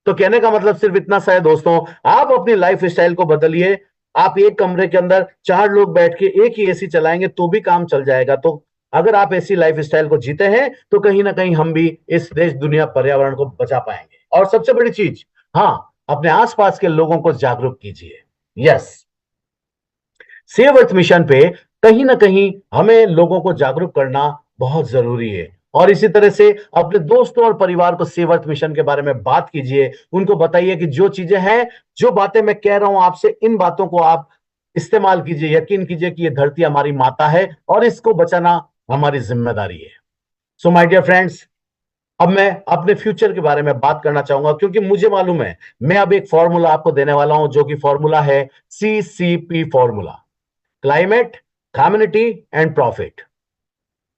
तो कहने का मतलब सिर्फ इतना सा है दोस्तों, आप अपनी लाइफ स्टाइल को बदलिए। आप एक कमरे के अंदर 4 लोग बैठ के एक ही एसी चलाएंगे तो भी काम चल जाएगा। तो अगर आप ऐसी लाइफ स्टाइल को जीते हैं तो कहीं ना कहीं हम भी इस देश दुनिया पर्यावरण को बचा पाएंगे। और सबसे बड़ी चीज, हाँ, अपने आसपास के लोगों को जागरूक कीजिए। यस, सेव अर्थ मिशन पे कहीं ना कहीं हमें लोगों को जागरूक करना बहुत जरूरी है। और इसी तरह से अपने दोस्तों और परिवार को सेव अर्थ मिशन के बारे में बात कीजिए। उनको बताइए कि जो चीजें हैं, जो बातें मैं कह रहा हूं आपसे, इन बातों को आप इस्तेमाल कीजिए। यकीन कीजिए कि ये धरती हमारी माता है और इसको बचाना हमारी जिम्मेदारी है। सो माय डियर फ्रेंड्स, अब मैं अपने फ्यूचर के बारे में बात करना चाहूंगा, क्योंकि मुझे मालूम है मैं अब एक फॉर्मूला आपको देने वाला हूं, जो कि फॉर्मूला है CCP formula, climate, community and profit.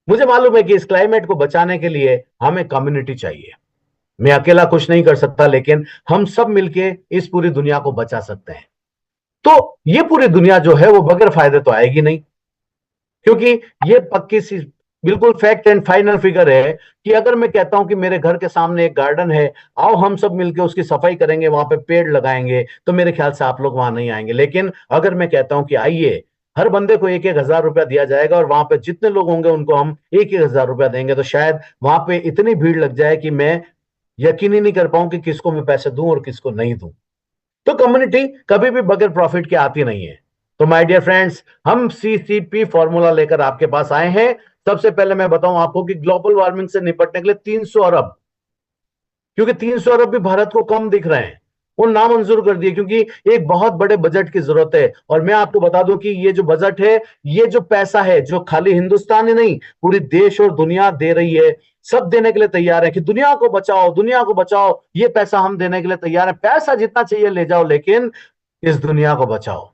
मुझे मालूम है कि इस क्लाइमेट को बचाने के लिए हमें कम्युनिटी चाहिए। मैं अकेला कुछ नहीं कर सकता, लेकिन हम सब मिलके इस पूरी दुनिया को बचा सकते हैं। तो ये पूरी दुनिया जो है वो बगैर फायदे तो आएगी नहीं, क्योंकि ये पक्की सी बिल्कुल फैक्ट एंड फाइनल फिगर है कि अगर मैं कहता हूं कि मेरे घर के सामने एक गार्डन है, आओ हम सब मिलकर उसकी सफाई करेंगे, वहां पे पेड़ लगाएंगे, तो मेरे ख्याल से आप लोग वहां नहीं आएंगे। लेकिन अगर मैं कहता हूं कि आइए, हर बंदे को 1-1 हजार रुपया दिया जाएगा और वहां पे जितने लोग होंगे उनको हम 1-1 हजार रुपया देंगे, तो शायद वहां पे इतनी भीड़ लग जाए कि मैं यकीन ही नहीं कर पाऊं कि किसको मैं पैसे दूं और किसको नहीं दूं। तो कम्युनिटी कभी भी बगैर प्रॉफिट के आती नहीं है। तो माय डियर फ्रेंड्स, हम CCP फॉर्मूला लेकर आपके पास आए हैं। सबसे पहले मैं बताऊं आपको कि ग्लोबल वार्मिंग से निपटने के लिए 300 अरब, क्योंकि 300 अरब भी भारत को कम दिख रहे हैं, वो नामंजूर कर दिए, क्योंकि एक बहुत बड़े बजट की जरूरत है। और मैं आपको बता दूं कि ये जो बजट है, ये जो पैसा है, जो खाली हिंदुस्तान ही नहीं, पूरी देश और दुनिया दे रही है, सब देने के लिए तैयार है कि दुनिया को बचाओ, दुनिया को बचाओ। ये पैसा हम देने के लिए तैयार है। पैसा जितना चाहिए ले जाओ, लेकिन इस दुनिया को बचाओ।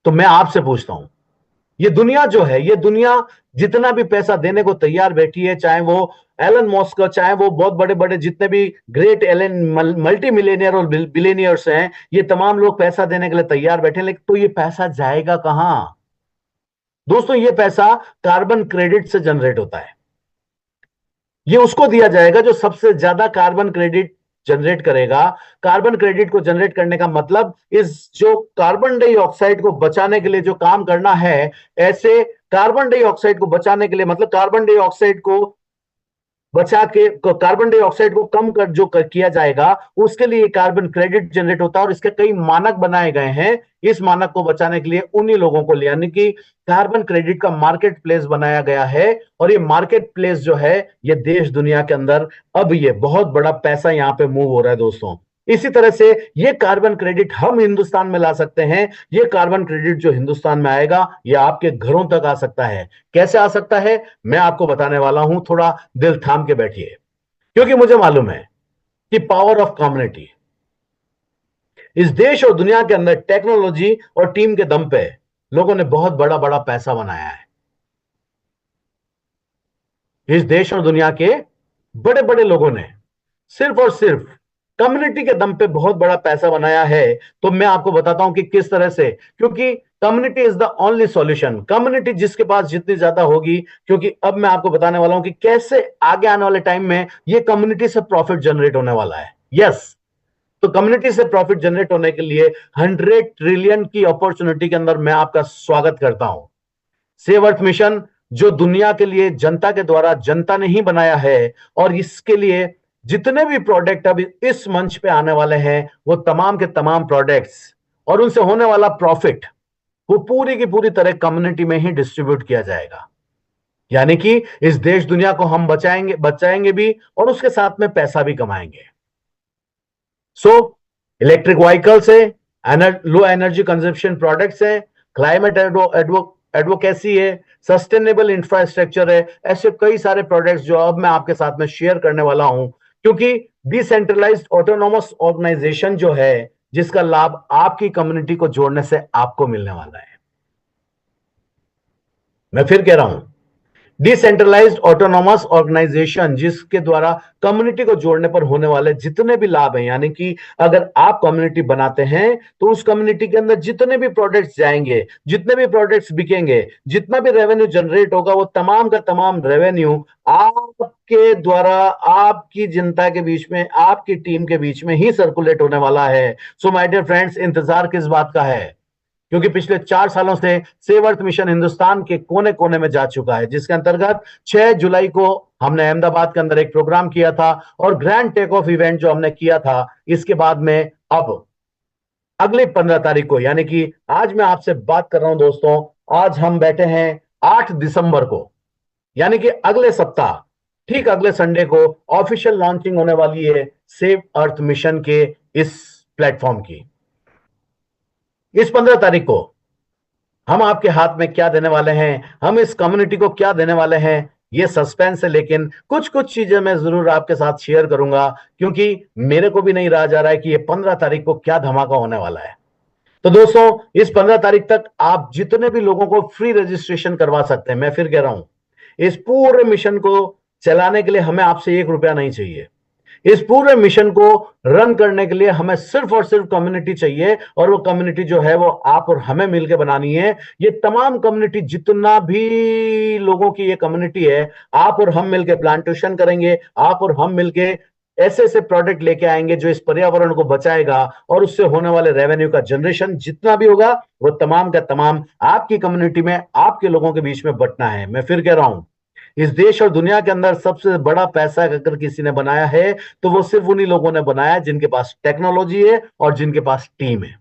तो मैं आपसे पूछता हूं, ये दुनिया जो है, ये दुनिया जितना भी पैसा देने को तैयार बैठी है, चाहे वो एलन मस्क, चाहे वो बहुत बड़े बड़े जितने भी ग्रेट एलन मल्टी मिलेनियर और बिलेनियर्स हैं, ये तमाम लोग पैसा देने के लिए तैयार बैठे हैं, लेकिन तो ये पैसा जाएगा कहां? दोस्तों, ये पैसा कार्बन क्रेडिट से जनरेट होता है। ये उसको दिया जाएगा जो सबसे ज्यादा कार्बन क्रेडिट जनरेट करेगा। कार्बन क्रेडिट को जनरेट करने का मतलब इस जो कार्बन डाइऑक्साइड को बचाने के लिए जो काम करना है, ऐसे कार्बन डाइऑक्साइड को बचाने के लिए, मतलब कार्बन डाइऑक्साइड को बचा के कार्बन डाइऑक्साइड को कम कर जो किया जाएगा, उसके लिए कार्बन क्रेडिट जनरेट होता है। और इसके कई मानक बनाए गए हैं इस मानक को बचाने के लिए उन्हीं लोगों को लिए, यानी कि कार्बन क्रेडिट का मार्केट प्लेस बनाया गया है। और ये मार्केट प्लेस जो है, ये देश दुनिया के अंदर अब ये बहुत बड़ा पैसा यहां पे मूव हो रहा है दोस्तों। इसी तरह से ये कार्बन क्रेडिट हम हिंदुस्तान में ला सकते हैं। ये कार्बन क्रेडिट जो हिंदुस्तान में आएगा, ये आपके घरों तक आ सकता है। कैसे आ सकता है, मैं आपको बताने वाला हूं। थोड़ा दिल थाम के बैठिए, क्योंकि मुझे मालूम है कि पावर ऑफ कम्युनिटी, इस देश और दुनिया के अंदर टेक्नोलॉजी और टीम के दम पे लोगों ने बहुत बड़ा बड़ा पैसा बनाया है। इस देश और दुनिया के बड़े बड़े लोगों ने सिर्फ और सिर्फ कम्युनिटी के दम पे बहुत बड़ा पैसा बनाया है। तो मैं आपको बताता हूं कि किस तरह से, क्योंकि community is the only solution. Community जिसके पास जितनी ज्यादा होगी, क्योंकि अब मैं आपको बताने वाला हूं कि कैसे आगे आने वाले टाइम में ये कम्युनिटी से प्रॉफिट जनरेट होने वाला है। यस, तो कम्युनिटी से प्रॉफिट जनरेट होने के लिए 100 ट्रिलियन की अपॉर्चुनिटी के अंदर मैं आपका स्वागत करता हूं। सेव अर्थ मिशन जो दुनिया के लिए जनता के द्वारा जनता ने ही बनाया है, और इसके लिए जितने भी प्रोडक्ट अभी इस मंच पे आने वाले हैं वो तमाम के तमाम प्रोडक्ट्स और उनसे होने वाला प्रॉफिट वो पूरी की पूरी तरह कम्युनिटी में ही डिस्ट्रीब्यूट किया जाएगा। यानी कि इस देश दुनिया को हम बचाएंगे भी और उसके साथ में पैसा भी कमाएंगे। सो इलेक्ट्रिक व्हीकल्स है, लो एनर्जी कंजप्शन प्रोडक्ट्स है, क्लाइमेट एडवोकेसी है, सस्टेनेबल इंफ्रास्ट्रक्चर है, ऐसे कई सारे प्रोडक्ट्स जो अब मैं आपके साथ में शेयर करने वाला हूं, क्योंकि डिसेंट्रलाइज्ड ऑटोनोमस ऑर्गेनाइजेशन जो है जिसका लाभ आपकी कम्युनिटी को जोड़ने से आपको मिलने वाला है। मैं फिर कह रहा हूं, डिसेंट्रलाइज्ड ऑटोनोमस ऑर्गेनाइजेशन जिसके द्वारा कम्युनिटी को जोड़ने पर होने वाले जितने भी लाभ हैं, यानी कि अगर आप कम्युनिटी बनाते हैं तो उस कम्युनिटी के अंदर जितने भी प्रोडक्ट्स जाएंगे, जितने भी प्रोडक्ट्स बिकेंगे, जितना भी रेवेन्यू जनरेट होगा, वो तमाम का तमाम रेवेन्यू आपके द्वारा आपकी जनता के बीच में, आपकी टीम के बीच में ही सर्कुलेट होने वाला है। सो माय डियर फ्रेंड्स, इंतजार किस बात का है? क्योंकि पिछले 4 सालों से सेव अर्थ मिशन हिंदुस्तान के कोने कोने में जा चुका है, जिसके अंतर्गत 6 जुलाई को हमने अहमदाबाद के अंदर एक प्रोग्राम किया था और ग्रैंड टेक ऑफ इवेंट जो हमने किया था, इसके बाद में अब अगली 15 तारीख को, यानी कि आज मैं आपसे बात कर रहा हूं दोस्तों, आज हम बैठे हैं 8 दिसंबर को, यानी कि अगले सप्ताह, ठीक अगले संडे को ऑफिशियल लॉन्चिंग होने वाली है सेव अर्थ मिशन के इस प्लेटफॉर्म की। इस 15 तारीख को हम आपके हाथ में क्या देने वाले हैं, हम इस कम्युनिटी को क्या देने वाले हैं, ये सस्पेंस है, लेकिन कुछ कुछ चीजें मैं जरूर आपके साथ शेयर करूंगा, क्योंकि मेरे को भी नहीं रहा जा रहा है कि ये 15 तारीख को क्या धमाका होने वाला है। तो दोस्तों, इस 15 तारीख तक आप जितने भी लोगों को फ्री रजिस्ट्रेशन करवा सकते हैं। मैं फिर कह रहा हूं, इस पूरे मिशन को चलाने के लिए हमें आपसे 1 रुपया नहीं चाहिए। इस पूरे मिशन को रन करने के लिए हमें सिर्फ और सिर्फ कम्युनिटी चाहिए, और वो कम्युनिटी जो है वो आप और हमें मिलकर बनानी है। ये तमाम कम्युनिटी, जितना भी लोगों की ये कम्युनिटी है, आप और हम मिलकर प्लांटेशन करेंगे, आप और हम मिलकर ऐसे ऐसे प्रोडक्ट लेके आएंगे जो इस पर्यावरण को बचाएगा, और उससे होने वाले रेवेन्यू का जनरेशन जितना भी होगा वो तमाम का तमाम आपकी कम्युनिटी में, आपके लोगों के बीच में बंटना है। मैं फिर कह रहा हूं, इस देश और दुनिया के अंदर सबसे बड़ा पैसा अगर किसी ने बनाया है तो वो सिर्फ उन्हीं लोगों ने बनाया जिनके पास टेक्नोलॉजी है और जिनके पास टीम है।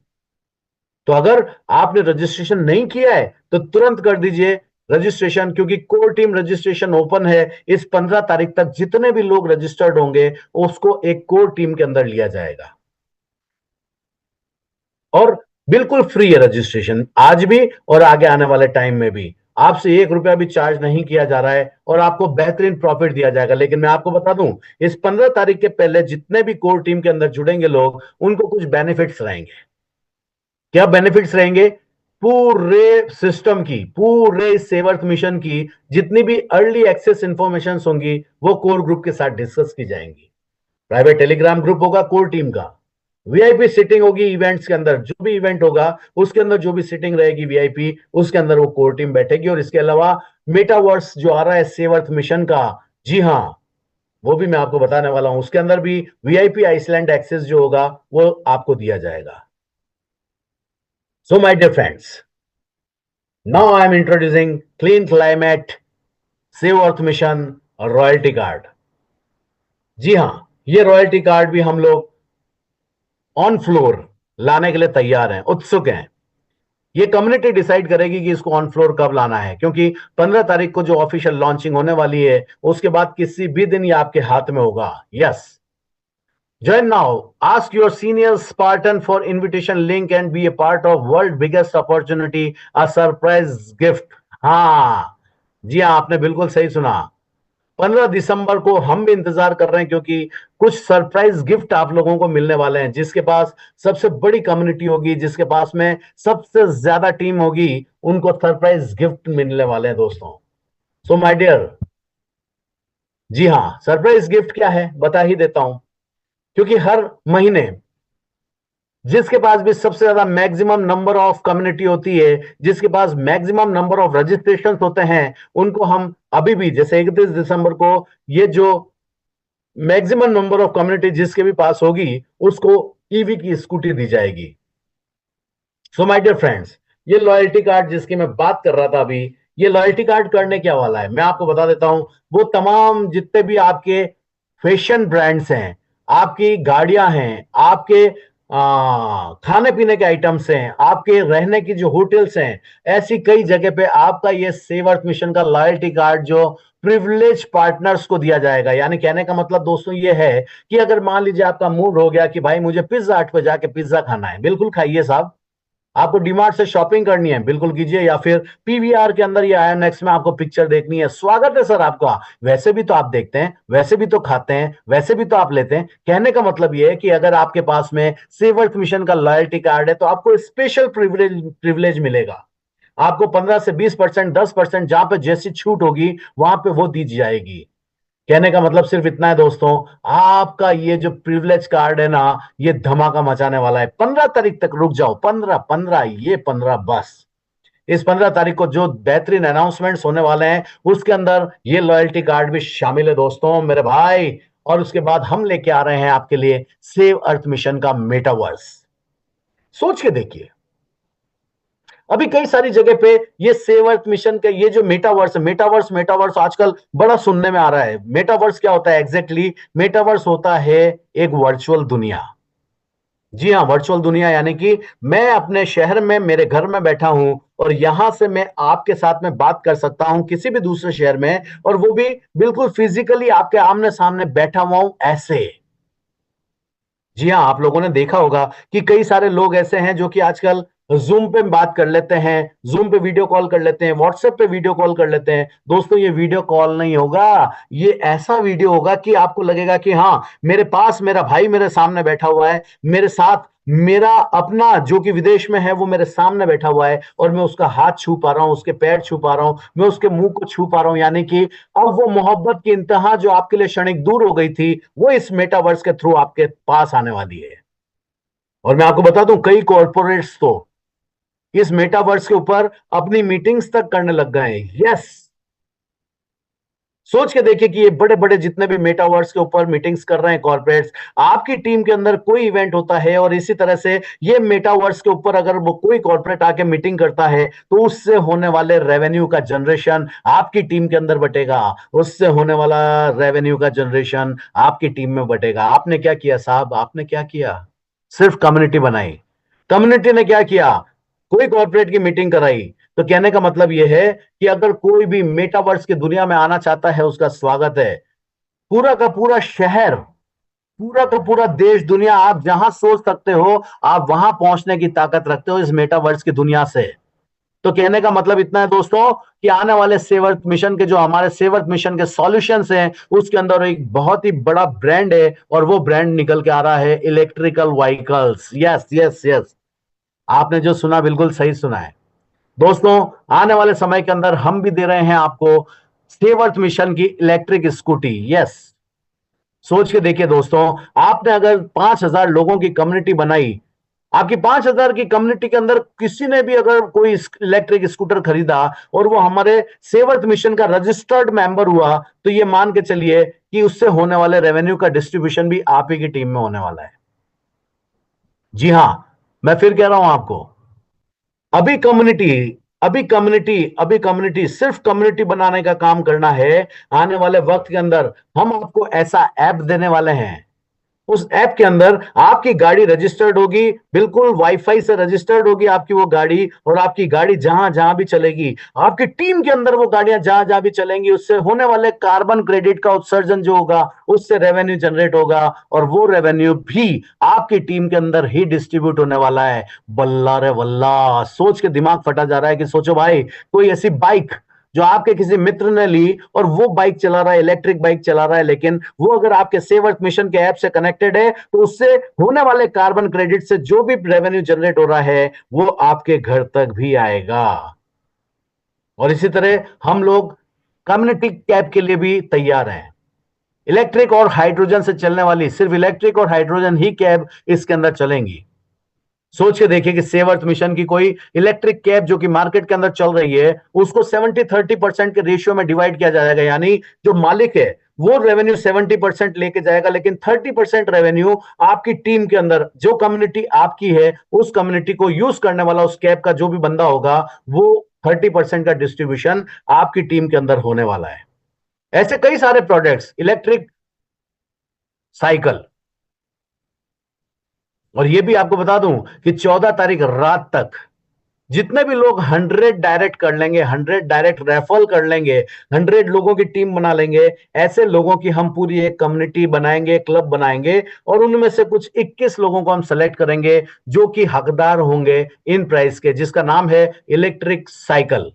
तो अगर आपने रजिस्ट्रेशन नहीं किया है तो तुरंत कर दीजिए रजिस्ट्रेशन, क्योंकि कोर टीम रजिस्ट्रेशन ओपन है। इस 15 तारीख तक जितने भी लोग रजिस्टर्ड होंगे उसको एक कोर टीम के अंदर लिया जाएगा, और बिल्कुल फ्री है रजिस्ट्रेशन, आज भी और आगे आने वाले टाइम में भी। आपसे 1 रुपया भी चार्ज नहीं किया जा रहा है और आपको बेहतरीन प्रॉफिट दिया जाएगा। लेकिन मैं आपको बता दूं, इस 15 तारीख के पहले जितने भी कोर टीम के अंदर जुड़ेंगे लोग, उनको कुछ बेनिफिट्स रहेंगे। क्या बेनिफिट्स रहेंगे? पूरे सिस्टम की, पूरे सेव अर्थ मिशन की जितनी भी अर्ली एक्सेस इंफॉर्मेशन होंगी वो कोर ग्रुप के साथ डिस्कस की जाएंगी। प्राइवेट टेलीग्राम ग्रुप होगा कोर टीम का, वीआईपी सिटिंग होगी इवेंट्स के अंदर, जो भी इवेंट होगा उसके अंदर जो भी सिटिंग रहेगी वीआईपी, उसके अंदर वो कोर टीम बैठेगी। और इसके अलावा मेटावर्स जो आ रहा है सेव अर्थ मिशन का, जी हां, वो भी मैं आपको बताने वाला हूं, उसके अंदर भी वीआईपी आइसलैंड एक्सेस जो होगा वो आपको दिया जाएगा। So my dear friends, now I am introducing clean climate save earth mission royalty card. जी हां, ये रॉयल्टी कार्ड भी हम लोग ऑन फ्लोर लाने के लिए तैयार हैं, उत्सुक हैं। ये कम्युनिटी डिसाइड करेगी कि इसको ऑन फ्लोर कब लाना है, क्योंकि 15 तारीख को जो ऑफिशियल लॉन्चिंग होने वाली है उसके बाद किसी भी दिन ये आपके हाथ में होगा। Yes, join now, ask your senior Spartan for invitation link and be a part of world biggest opportunity, a surprise gift। हाँ जी हाँ, आपने बिल्कुल सही सुना, 15 दिसंबर को हम भी इंतजार कर रहे हैं, क्योंकि कुछ सरप्राइज गिफ्ट आप लोगों को मिलने वाले हैं। जिसके पास सबसे बड़ी कम्युनिटी होगी, जिसके पास में सबसे ज्यादा टीम होगी, उनको सरप्राइज गिफ्ट मिलने वाले हैं दोस्तों। सो माय डियर, जी हाँ, सरप्राइज गिफ्ट क्या है बता ही देता हूं, क्योंकि हर महीने जिसके पास भी सबसे ज्यादा मैक्सिमम नंबर ऑफ कम्युनिटी होती है, जिसके पास मैक्सिमम नंबर ऑफ रजिस्ट्रेशन होते हैं, उनको हम अभी भी, जैसे 31 दिसंबर को, ये जो मैक्सिमम नंबर ऑफ कम्युनिटी जिसके भी पास होगी उसको ईवी की स्कूटी दी जाएगी। सो माय डियर फ्रेंड्स, ये लॉयल्टी कार्ड जिसकी मैं बात कर रहा था अभी, ये लॉयल्टी कार्ड करने क्या वाला है मैं आपको बता देता हूं। वो तमाम जितने भी आपके फैशन ब्रांड्स हैं, आपकी गाड़ियां हैं, आपके खाने पीने के आइटम्स हैं, आपके रहने की जो होटल्स हैं, ऐसी कई जगह पे आपका ये सेव अर्थ मिशन का लॉयल्टी कार्ड जो प्रिविलेज पार्टनर्स को दिया जाएगा। यानी कहने का मतलब दोस्तों ये है कि अगर मान लीजिए आपका मूड हो गया कि भाई मुझे पिज्जा हट पे जाके पिज्जा खाना है, बिल्कुल खाइए साहब। आपको डीमार्ट से शॉपिंग करनी है, बिल्कुल कीजिए। या फिर पीवीआर के अंदर या आईएनएक्स में आपको पिक्चर देखनी है, स्वागत है सर आपका। वैसे भी तो आप देखते हैं, वैसे भी तो खाते हैं, वैसे भी तो आप लेते हैं। कहने का मतलब यह है कि अगर आपके पास में सेव अर्थ मिशन का लॉयल्टी कार्ड है तो आपको स्पेशल प्रिविलेज मिलेगा। आपको 15 से 20%, 10% जहां पे जैसी छूट होगी वहां पे वो दी जाएगी। कहने का मतलब सिर्फ इतना है दोस्तों, आपका ये जो प्रिविलेज कार्ड है ना, ये धमाका मचाने वाला है। 15 तारीख तक रुक जाओ, 15 15 ये 15 बस। इस 15 तारीख को जो बेहतरीन अनाउंसमेंट्स होने वाले हैं उसके अंदर ये लॉयल्टी कार्ड भी शामिल है दोस्तों मेरे भाई। और उसके बाद हम लेके आ रहे हैं आपके लिए सेव अर्थ मिशन का मेटावर्स। सोच के देखिए, अभी कई सारी जगह पे ये सेव अर्थ मिशन के ये जो मेटावर्स मेटावर्स मेटावर्स आजकल बड़ा सुनने में आ रहा है। मेटावर्स क्या होता है एग्जैक्टली? मेटावर्स होता है एक वर्चुअल दुनिया। जी हाँ, वर्चुअल दुनिया यानी कि मैं अपने शहर में मेरे घर में बैठा हूं और यहां से मैं आपके साथ में बात कर सकता हूं किसी भी दूसरे शहर में, और वो भी बिल्कुल फिजिकली आपके आमने सामने बैठा हुआ हूं ऐसे। जी हाँ, आप लोगों ने देखा होगा कि कई सारे लोग ऐसे हैं जो कि आजकल जूम पे बात कर लेते हैं, जूम पे वीडियो कॉल कर लेते हैं, व्हाट्सएप पे वीडियो कॉल कर लेते हैं। दोस्तों ये वीडियो कॉल नहीं होगा, ये ऐसा वीडियो होगा कि आपको लगेगा कि हाँ, मेरे पास मेरा भाई मेरे सामने बैठा हुआ है, मेरे साथ मेरा अपना जो कि विदेश में है वो मेरे सामने बैठा हुआ है, और मैं उसका हाथ छू पा रहा हूं, उसके पैर छू पा रहा हूं, मैं उसके मुंह को छू पा रहा हूं। यानी कि अब वो मोहब्बत की इंतहा जो आपके लिए क्षणिक दूर हो गई थी, वो इस मेटावर्स के थ्रू आपके पास आने वाली है। और मैं आपको बता दूं, कई कॉर्पोरेट्स तो इस मेटावर्स के ऊपर अपनी मीटिंग्स तक करने लग गए हैं। यस, सोच के देखिए कि ये बड़े बड़े जितने भी मेटावर्स के ऊपर मीटिंग्स कर रहे हैं कॉर्पोरेट्स, आपकी टीम के अंदर कोई इवेंट होता है और इसी तरह से ये मेटावर्स के ऊपर अगर वो कोई कॉर्पोरेट आके मीटिंग करता है तो उससे होने वाले रेवेन्यू का जनरेशन आपकी टीम के अंदर बटेगा, उससे होने वाला रेवेन्यू का जनरेशन आपकी टीम में बटेगा। आपने क्या किया साहब? आपने क्या किया? सिर्फ कम्युनिटी बनाई। कम्युनिटी ने क्या किया? कोई कॉर्पोरेट की मीटिंग कराई। तो कहने का मतलब यह है कि अगर कोई भी मेटावर्स की दुनिया में आना चाहता है उसका स्वागत है। पूरा का पूरा शहर, पूरा का पूरा देश दुनिया, आप जहां सोच सकते हो आप वहां पहुंचने की ताकत रखते हो इस मेटावर्स की दुनिया से। तो कहने का मतलब इतना है दोस्तों कि आने वाले सेव अर्थ मिशन के जो हमारे सेव अर्थ मिशन के सॉल्यूशंस हैं उसके अंदर एक बहुत ही बड़ा ब्रांड है, और वो ब्रांड निकल के आ रहा है electrical vehicles. Yes yes yes, आपने जो सुना बिल्कुल सही सुना है दोस्तों। आने वाले समय के अंदर हम भी दे रहे हैं आपको सेव अर्थ मिशन की इलेक्ट्रिक स्कूटी। यस, सोच के देखिए दोस्तों, आपने अगर 5,000 लोगों की कम्युनिटी बनाई, आपकी 5,000 की कम्युनिटी के अंदर किसी ने भी अगर कोई इलेक्ट्रिक स्कूटर खरीदा और वो हमारे सेव अर्थ मिशन का रजिस्टर्ड मेंबर हुआ, तो ये मान के चलिए कि उससे होने वाले रेवेन्यू का डिस्ट्रीब्यूशन भी आप ही की टीम में होने वाला है। जी हां, मैं फिर कह रहा हूं आपको, अभी कम्युनिटी अभी कम्युनिटी सिर्फ कम्युनिटी बनाने का काम करना है। आने वाले वक्त के अंदर हम आपको ऐसा ऐप देने वाले हैं, उस ऐप के अंदर आपकी गाड़ी रजिस्टर्ड होगी, बिल्कुल वाईफाई से रजिस्टर्ड होगी आपकी वो गाड़ी, और आपकी गाड़ी जहां जहां भी चलेगी, आपकी टीम के अंदर वो गाड़ियां जहां जहां भी चलेंगी, उससे होने वाले कार्बन क्रेडिट का उत्सर्जन जो होगा उससे रेवेन्यू जनरेट होगा, और वो रेवेन्यू भी आपकी टीम के अंदर ही डिस्ट्रीब्यूट होने वाला है। बल्ला रे बल्ला, सोच के दिमाग फटा जा रहा है कि सोचो भाई, कोई ऐसी बाइक जो आपके किसी मित्र ने ली और वो बाइक चला रहा है, इलेक्ट्रिक बाइक चला रहा है, लेकिन वो अगर आपके सेव अर्थ मिशन के ऐप से कनेक्टेड है तो उससे होने वाले कार्बन क्रेडिट से जो भी रेवेन्यू जनरेट हो रहा है वो आपके घर तक भी आएगा। और इसी तरह हम लोग कम्युनिटी कैब के लिए भी तैयार हैं। इलेक्ट्रिक और हाइड्रोजन से चलने वाली, सिर्फ इलेक्ट्रिक और हाइड्रोजन ही कैब इसके अंदर चलेंगी। सोच के देखिए कि सेव अर्थ मिशन की कोई इलेक्ट्रिक कैब जो कि मार्केट के अंदर चल रही है उसको 70-30% के रेशियो में डिवाइड किया जाएगा। यानी जो मालिक है वो रेवेन्यू 70% लेके जाएगा, लेकिन 30% रेवेन्यू आपकी टीम के अंदर, जो कम्युनिटी आपकी है उस कम्युनिटी को यूज करने वाला उस कैब का जो भी बंदा होगा, वो 30% का डिस्ट्रीब्यूशन आपकी टीम के अंदर होने वाला है। ऐसे कई सारे प्रोडक्ट्स, इलेक्ट्रिक साइकिल, और ये भी आपको बता दूं कि 14 तारीख रात तक जितने भी लोग 100 डायरेक्ट कर लेंगे, 100 डायरेक्ट रेफर कर लेंगे, 100 लोगों की टीम बना लेंगे, ऐसे लोगों की हम पूरी एक कम्युनिटी बनाएंगे, क्लब बनाएंगे, और उनमें से कुछ 21 लोगों को हम सेलेक्ट करेंगे जो कि हकदार होंगे इन प्राइस के, जिसका नाम है इलेक्ट्रिक साइकिल।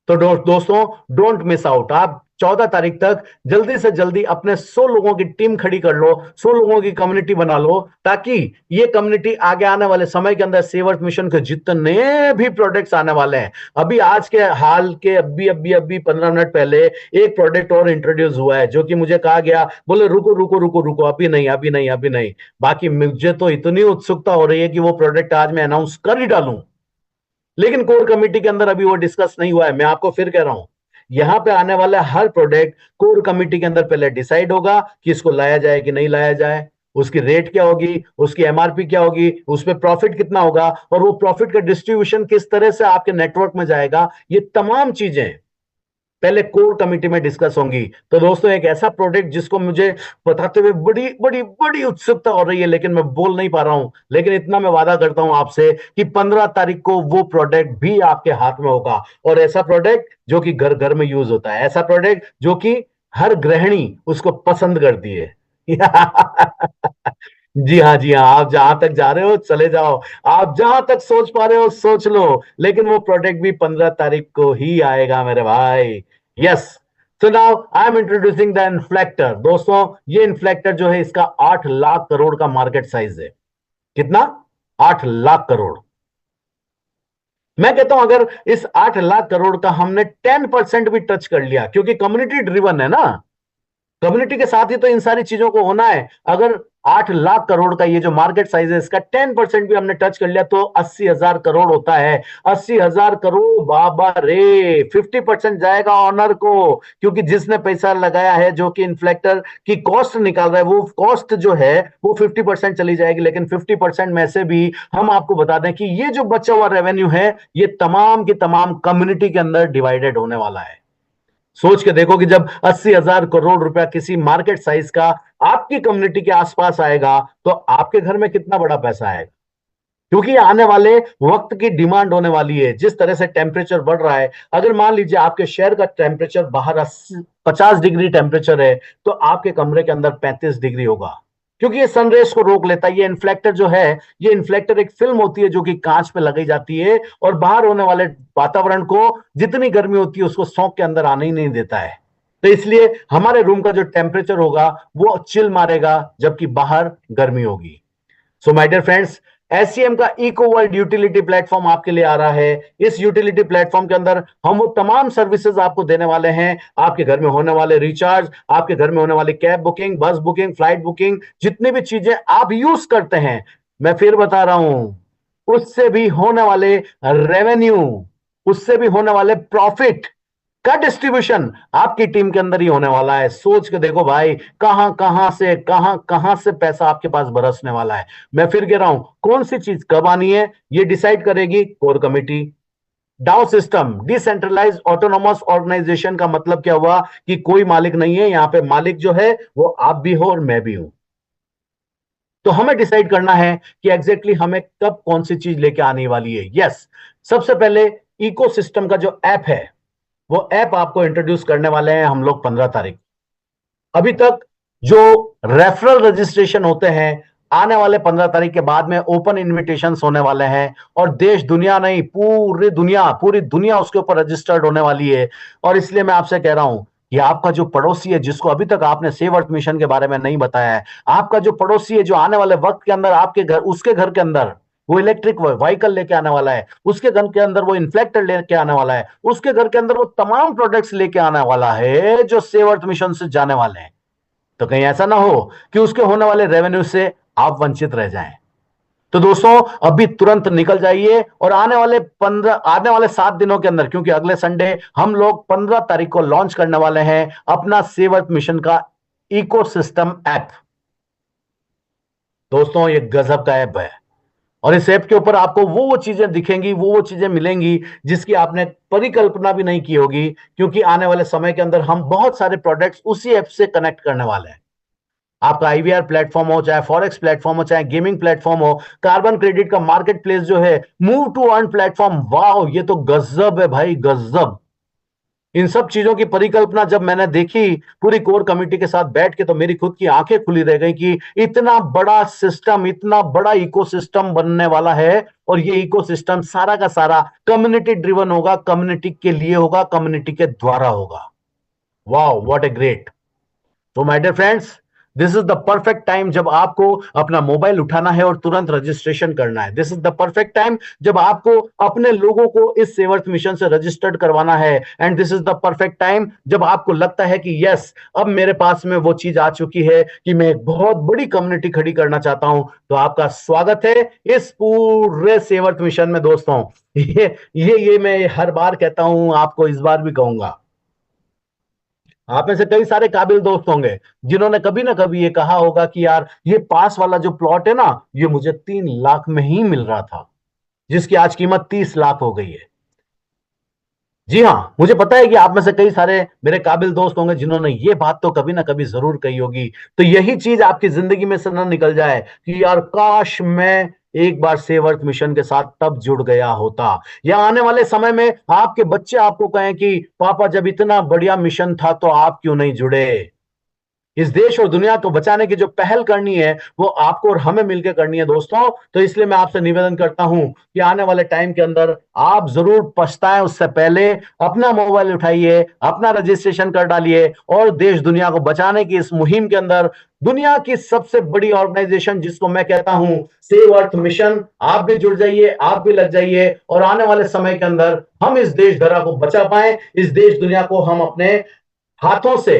तो दोस्तों, डोंट मिस आउट। आप 14 तारीख तक जल्दी से जल्दी अपने 100 लोगों की टीम खड़ी कर लो, 100 लोगों की कम्युनिटी बना लो, ताकि ये कम्युनिटी आगे आने वाले समय के अंदर सेवर्थ मिशन के जितने भी प्रोडक्ट्स आने वाले हैं, अभी आज के हाल के अभी 15 मिनट पहले एक प्रोडक्ट और इंट्रोड्यूस हुआ है, जो कि मुझे कहा गया, बोले रुको रुको रुको रुको, अभी नहीं अभी नहीं अभी नहीं। बाकी मुझे तो इतनी उत्सुकता हो रही है कि वो प्रोडक्ट आज मैं अनाउंस कर ही डालूं, लेकिन कोर कमेटी के अंदर अभी वो डिस्कस नहीं हुआ है। मैं आपको फिर कह रहा हूं, यहां पे आने वाला हर प्रोडक्ट कोर कमेटी के अंदर पहले डिसाइड होगा कि इसको लाया जाए कि नहीं लाया जाए, उसकी रेट क्या होगी, उसकी एमआरपी क्या होगी, उस पर प्रॉफिट कितना होगा, और वो प्रॉफिट का डिस्ट्रीब्यूशन किस तरह से आपके नेटवर्क में जाएगा, ये तमाम चीजें पहले कोर कमेटी में डिस्कस होंगी। तो दोस्तों, एक ऐसा प्रोडक्ट जिसको मुझे बताते हुए बड़ी बड़ी बड़ी उत्सुकता हो रही है, लेकिन मैं बोल नहीं पा रहा हूं, लेकिन इतना मैं वादा करता हूं आपसे कि 15 तारीख को वो प्रोडक्ट भी आपके हाथ में होगा, और ऐसा प्रोडक्ट जो कि घर घर में यूज होता है, ऐसा प्रोडक्ट जो कि हर गृहिणी उसको पसंद करती है। जी हाँ जी हाँ, आप जहां तक जा रहे हो चले जाओ, आप जहां तक सोच पा रहे हो सोच लो, लेकिन वो प्रोडक्ट भी 15 तारीख को ही आएगा मेरे भाई। Yes. So now I am introducing the inflector. दोस्तों, ये इन्फ्लेक्टर जो है, इसका 8 लाख करोड़ का मार्केट साइज है। कितना? 8 लाख करोड़। मैं कहता हूं, अगर इस 8 लाख करोड़ का हमने 10% भी टच कर लिया, क्योंकि कम्युनिटी ड्रिवन है ना, कम्युनिटी के साथ ही तो इन सारी चीजों को होना है। अगर 8 लाख करोड़ का ये जो मार्केट साइज है, इसका 10% भी हमने टच कर लिया तो 80,000 करोड़ होता है। 80,000 करोड़, बाबा रे, 50% जाएगा ऑनर को, क्योंकि जिसने पैसा लगाया है, जो कि इन्फ्लेक्टर की कॉस्ट निकाल रहा है, वो कॉस्ट जो है वो 50% चली जाएगी। लेकिन 50% में से भी हम आपको बता दें कि ये जो बचा हुआ रेवेन्यू है, ये तमाम की तमाम कम्युनिटी के अंदर डिवाइडेड होने वाला है। सोच के देखो कि जब 80,000 करोड़ रुपया किसी मार्केट साइज का आपकी कम्युनिटी के आसपास आएगा, तो आपके घर में कितना बड़ा पैसा आएगा, क्योंकि आने वाले वक्त की डिमांड होने वाली है। जिस तरह से टेम्परेचर बढ़ रहा है, अगर मान लीजिए आपके शहर का टेम्परेचर बाहर 50 डिग्री टेम्परेचर है, तो आपके कमरे के अंदर 35 डिग्री होगा, क्योंकि ये सनरेज को रोक लेता है। ये इन्फ्लेक्टर जो है, ये इन्फ्लेक्टर एक फिल्म होती है जो कि कांच पे लगाई जाती है, और बाहर होने वाले वातावरण को, जितनी गर्मी होती है उसको सौंक के अंदर आने ही नहीं देता है। तो इसलिए हमारे रूम का जो टेम्परेचर होगा वो चिल मारेगा, जबकि बाहर गर्मी होगी। So my dear friends, SCM का इको वर्ल्ड यूटिलिटी प्लेटफॉर्म आपके लिए आ रहा है। इस यूटिलिटी प्लेटफॉर्म के अंदर हम वो तमाम सर्विसेज आपको देने वाले हैं। आपके घर में होने वाले रिचार्ज, आपके घर में होने वाली कैब बुकिंग, बस बुकिंग, फ्लाइट बुकिंग, जितनी भी चीजें आप यूज करते हैं, मैं फिर बता रहा हूं, उससे भी होने वाले रेवेन्यू, उससे भी होने वाले प्रॉफिट का डिस्ट्रीब्यूशन आपकी टीम के अंदर ही होने वाला है। सोच के देखो भाई, कहां से पैसा आपके पास बरसने वाला है। मैं फिर कह रहा हूं, कौन सी चीज कब आनी है, ये डिसाइड करेगी कोर कमेटी। डाउ सिस्टम, डिसेंट्रलाइज ऑटोनोमस ऑर्गेनाइजेशन का मतलब क्या हुआ कि कोई मालिक नहीं है, यहां पे मालिक जो है वो आप भी हो और मैं भी हूं। तो हमें डिसाइड करना है कि एग्जैक्टली हमें कब कौन सी चीज लेके आने वाली है। यस, सबसे पहले इकोसिस्टम का जो ऐप है, वो ऐप आपको इंट्रोड्यूस करने वाले हैं हम लोग 15 तारीख। अभी तक जो रेफरल रजिस्ट्रेशन होते हैं, आने वाले 15 तारीख के बाद में ओपन इनविटेशंस होने वाले हैं, और देश दुनिया नहीं, पूरी दुनिया उसके ऊपर रजिस्टर्ड होने वाली है। और इसलिए मैं आपसे कह रहा हूं कि आपका जो पड़ोसी है, जिसको अभी तक आपने सेव अर्थ मिशन के बारे में नहीं बताया है, आपका जो पड़ोसी है, जो आने वाले वक्त के अंदर आपके घर, उसके घर के अंदर वो इलेक्ट्रिक व्हीकल लेके आने वाला है, उसके घर के अंदर वो इन्फ्लेक्टर लेके आने वाला है, उसके घर के अंदर वो तमाम प्रोडक्ट्स लेके आने वाला है जो सेव अर्थ मिशन से जाने वाले हैं। तो कहीं ऐसा ना हो कि उसके होने वाले रेवेन्यू से आप वंचित रह जाएं। तो दोस्तों अभी तुरंत निकल जाइए और आने वाले 7 दिनों के अंदर, क्योंकि अगले संडे हम लोग 15 तारीख को लॉन्च करने वाले हैं अपना सेव अर्थ मिशन का इकोसिस्टम ऐप। दोस्तों ये गजब का ऐप है और इस ऐप के ऊपर आपको वो चीजें दिखेंगी, वो चीजें मिलेंगी जिसकी आपने परिकल्पना भी नहीं की होगी, क्योंकि आने वाले समय के अंदर हम बहुत सारे प्रोडक्ट्स उसी ऐप से कनेक्ट करने वाले हैं। आपका आईवीआर प्लेटफॉर्म हो, चाहे फॉरेक्स प्लेटफॉर्म हो, चाहे गेमिंग प्लेटफॉर्म हो, कार्बन क्रेडिट का मार्केट प्लेस जो है, मूव टू अर्न प्लेटफॉर्म, वाह ये तो गजब है भाई, गजब। इन सब चीजों की परिकल्पना जब मैंने देखी पूरी कोर कमेटी के साथ बैठ के, तो मेरी खुद की आंखें खुली रह गई कि इतना बड़ा सिस्टम, इतना बड़ा इकोसिस्टम बनने वाला है। और ये इकोसिस्टम सारा का सारा कम्युनिटी ड्रिवन होगा, कम्युनिटी के लिए होगा, कम्युनिटी के द्वारा होगा। वाह व्हाट ए ग्रेट। तो my dear friends, this is the perfect time जब आपको अपना मोबाइल उठाना है और तुरंत रजिस्ट्रेशन करना है। This is the perfect time जब आपको अपने लोगों को इस सेव अर्थ मिशन से रजिस्टर्ड करवाना है। And this is the perfect time जब आपको लगता है कि यस, अब मेरे पास में वो चीज आ चुकी है कि मैं एक बहुत बड़ी कम्युनिटी खड़ी करना चाहता हूं। तो आपका स्वागत है इस पूरे सेव अर्थ मिशन में दोस्तों। ये मैं हर बार कहता हूं, आपको इस बार भी कहूंगा। आप में से कई सारे काबिल दोस्त होंगे जिन्होंने कभी ना कभी ये कहा होगा कि यार ये पास वाला जो प्लॉट है ना, ये मुझे 3 लाख में ही मिल रहा था, जिसकी आज कीमत 30 लाख हो गई है। जी हाँ, मुझे पता है कि आप में से कई सारे मेरे काबिल दोस्त होंगे जिन्होंने ये बात तो कभी ना कभी जरूर कही होगी। तो यही चीज आपकी जिंदगी में से ना निकल जाए कि यार काश मैं एक बार सेव अर्थ मिशन के साथ तब जुड़ गया होता, या आने वाले समय में आपके बच्चे आपको कहें कि पापा जब इतना बढ़िया मिशन था तो आप क्यों नहीं जुड़े। इस देश और दुनिया को बचाने की जो पहल करनी है वो आपको और हमें मिलकर करनी है दोस्तों। तो इसलिए मैं आपसे निवेदन करता हूं कि आने वाले टाइम के अंदर आप जरूर पछताएं उससे पहले अपना मोबाइल उठाइए, अपना रजिस्ट्रेशन कर डालिए और देश दुनिया को बचाने की इस मुहिम के अंदर दुनिया की सबसे बड़ी ऑर्गेनाइजेशन जिसको मैं कहता हूं सेव अर्थ मिशन, आप भी जुड़ जाइए, आप भी लग जाइए और आने वाले समय के अंदर हम इस देश धरा को बचा पाए, इस देश दुनिया को हम अपने हाथों से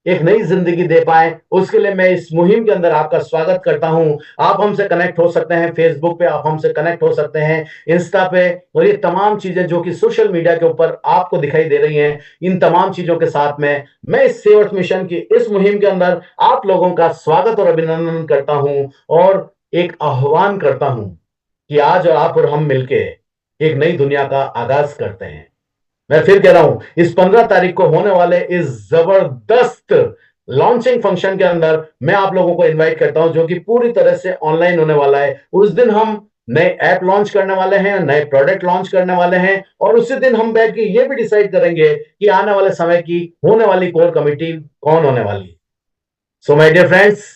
एक नई जिंदगी दे पाए। उसके लिए मैं इस मुहिम के अंदर आपका स्वागत करता हूं। आप हमसे कनेक्ट हो सकते हैं फेसबुक पे, आप हमसे कनेक्ट हो सकते हैं इंस्टा पे, और ये तमाम चीजें जो कि सोशल मीडिया के ऊपर आपको दिखाई दे रही हैं, इन तमाम चीजों के साथ में मैं इस सेव अर्थ मिशन की इस मुहिम के अंदर आप लोगों का स्वागत और अभिनंदन करता हूं और एक आह्वान करता हूं कि आज आप और हम मिलके एक नई दुनिया का आगाज करते हैं। मैं फिर कह रहा हूं, इस 15 तारीख को होने वाले इस जबरदस्त लॉन्चिंग फंक्शन के अंदर मैं आप लोगों को इनवाइट करता हूं, जो कि पूरी तरह से ऑनलाइन होने वाला है। उस दिन हम नए ऐप लॉन्च करने वाले हैं, नए प्रोडक्ट लॉन्च करने वाले हैं, और उसी दिन हम बैठ के ये भी डिसाइड करेंगे कि आने वाले समय की होने वाली कोर कमेटी कौन होने वाली है। सो माय डियर फ्रेंड्स,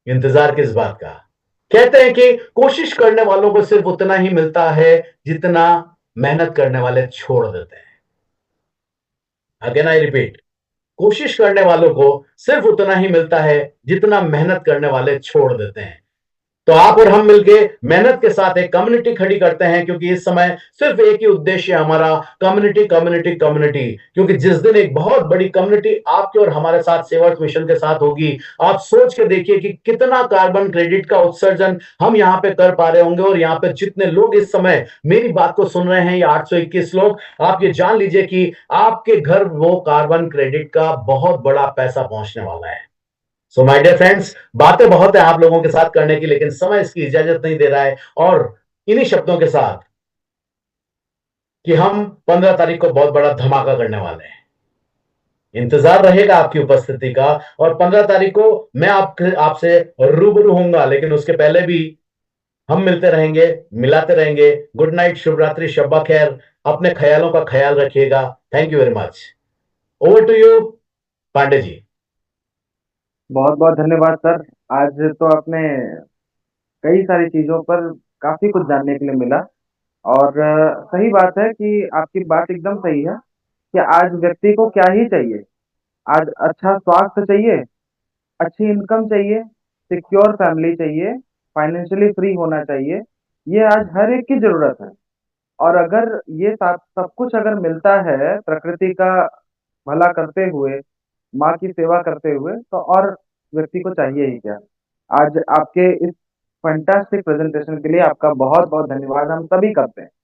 इंतजार किस बात का। कहते हैं कि कोशिश करने वालों को सिर्फ उतना ही मिलता है जितना मेहनत करने वाले छोड़ देते हैं। अगेन आई रिपीट, कोशिश करने वालों को सिर्फ उतना ही मिलता है जितना मेहनत करने वाले छोड़ देते हैं। तो आप और हम मिलके मेहनत के साथ एक कम्युनिटी खड़ी करते हैं, क्योंकि इस समय सिर्फ एक ही उद्देश्य है हमारा, कम्युनिटी कम्युनिटी कम्युनिटी। क्योंकि जिस दिन एक बहुत बड़ी कम्युनिटी आपके और हमारे साथ सेव अर्थ मिशन के साथ होगी, आप सोच के देखिए कि कितना कार्बन क्रेडिट का उत्सर्जन हम यहां पे कर पा रहे होंगे। और यहां पे जितने लोग इस समय मेरी बात को सुन रहे हैं, ये 821 लोग, आप ये जान लीजिए कि आपके घर वो कार्बन क्रेडिट का बहुत बड़ा पैसा पहुंचने वाला है। सो माय डियर फ्रेंड्स, बातें बहुत है आप लोगों के साथ करने की, लेकिन समय इसकी इजाजत नहीं दे रहा है। और इन्हीं शब्दों के साथ कि हम 15 तारीख को बहुत बड़ा धमाका करने वाले हैं, इंतजार रहेगा आपकी उपस्थिति का। और 15 तारीख को मैं आपसे रूबरू होऊंगा, लेकिन उसके पहले भी हम मिलते रहेंगे, मिलाते रहेंगे। गुड नाइट, शुभ रात्रि, शब्बा खैर, अपने ख्यालों का ख्याल रखिएगा। Thank you very much. Over to you Pandey ji. बहुत बहुत धन्यवाद सर। आज तो आपने कई सारी चीजों पर काफी कुछ जानने के लिए मिला। और सही बात है कि आपकी बात एकदम सही है कि आज व्यक्ति को क्या ही चाहिए। आज अच्छा स्वास्थ्य चाहिए, अच्छी इनकम चाहिए, सिक्योर फैमिली चाहिए, फाइनेंशियली फ्री होना चाहिए। ये आज हर एक की जरूरत है। और अगर ये सब कुछ अगर मिलता है प्रकृति का भला करते हुए, माँ की सेवा करते हुए, तो और व्यक्ति को चाहिए ही क्या। आज आपके इस फैंटास्टिक प्रेजेंटेशन के लिए आपका बहुत-बहुत धन्यवाद हम सभी करते हैं।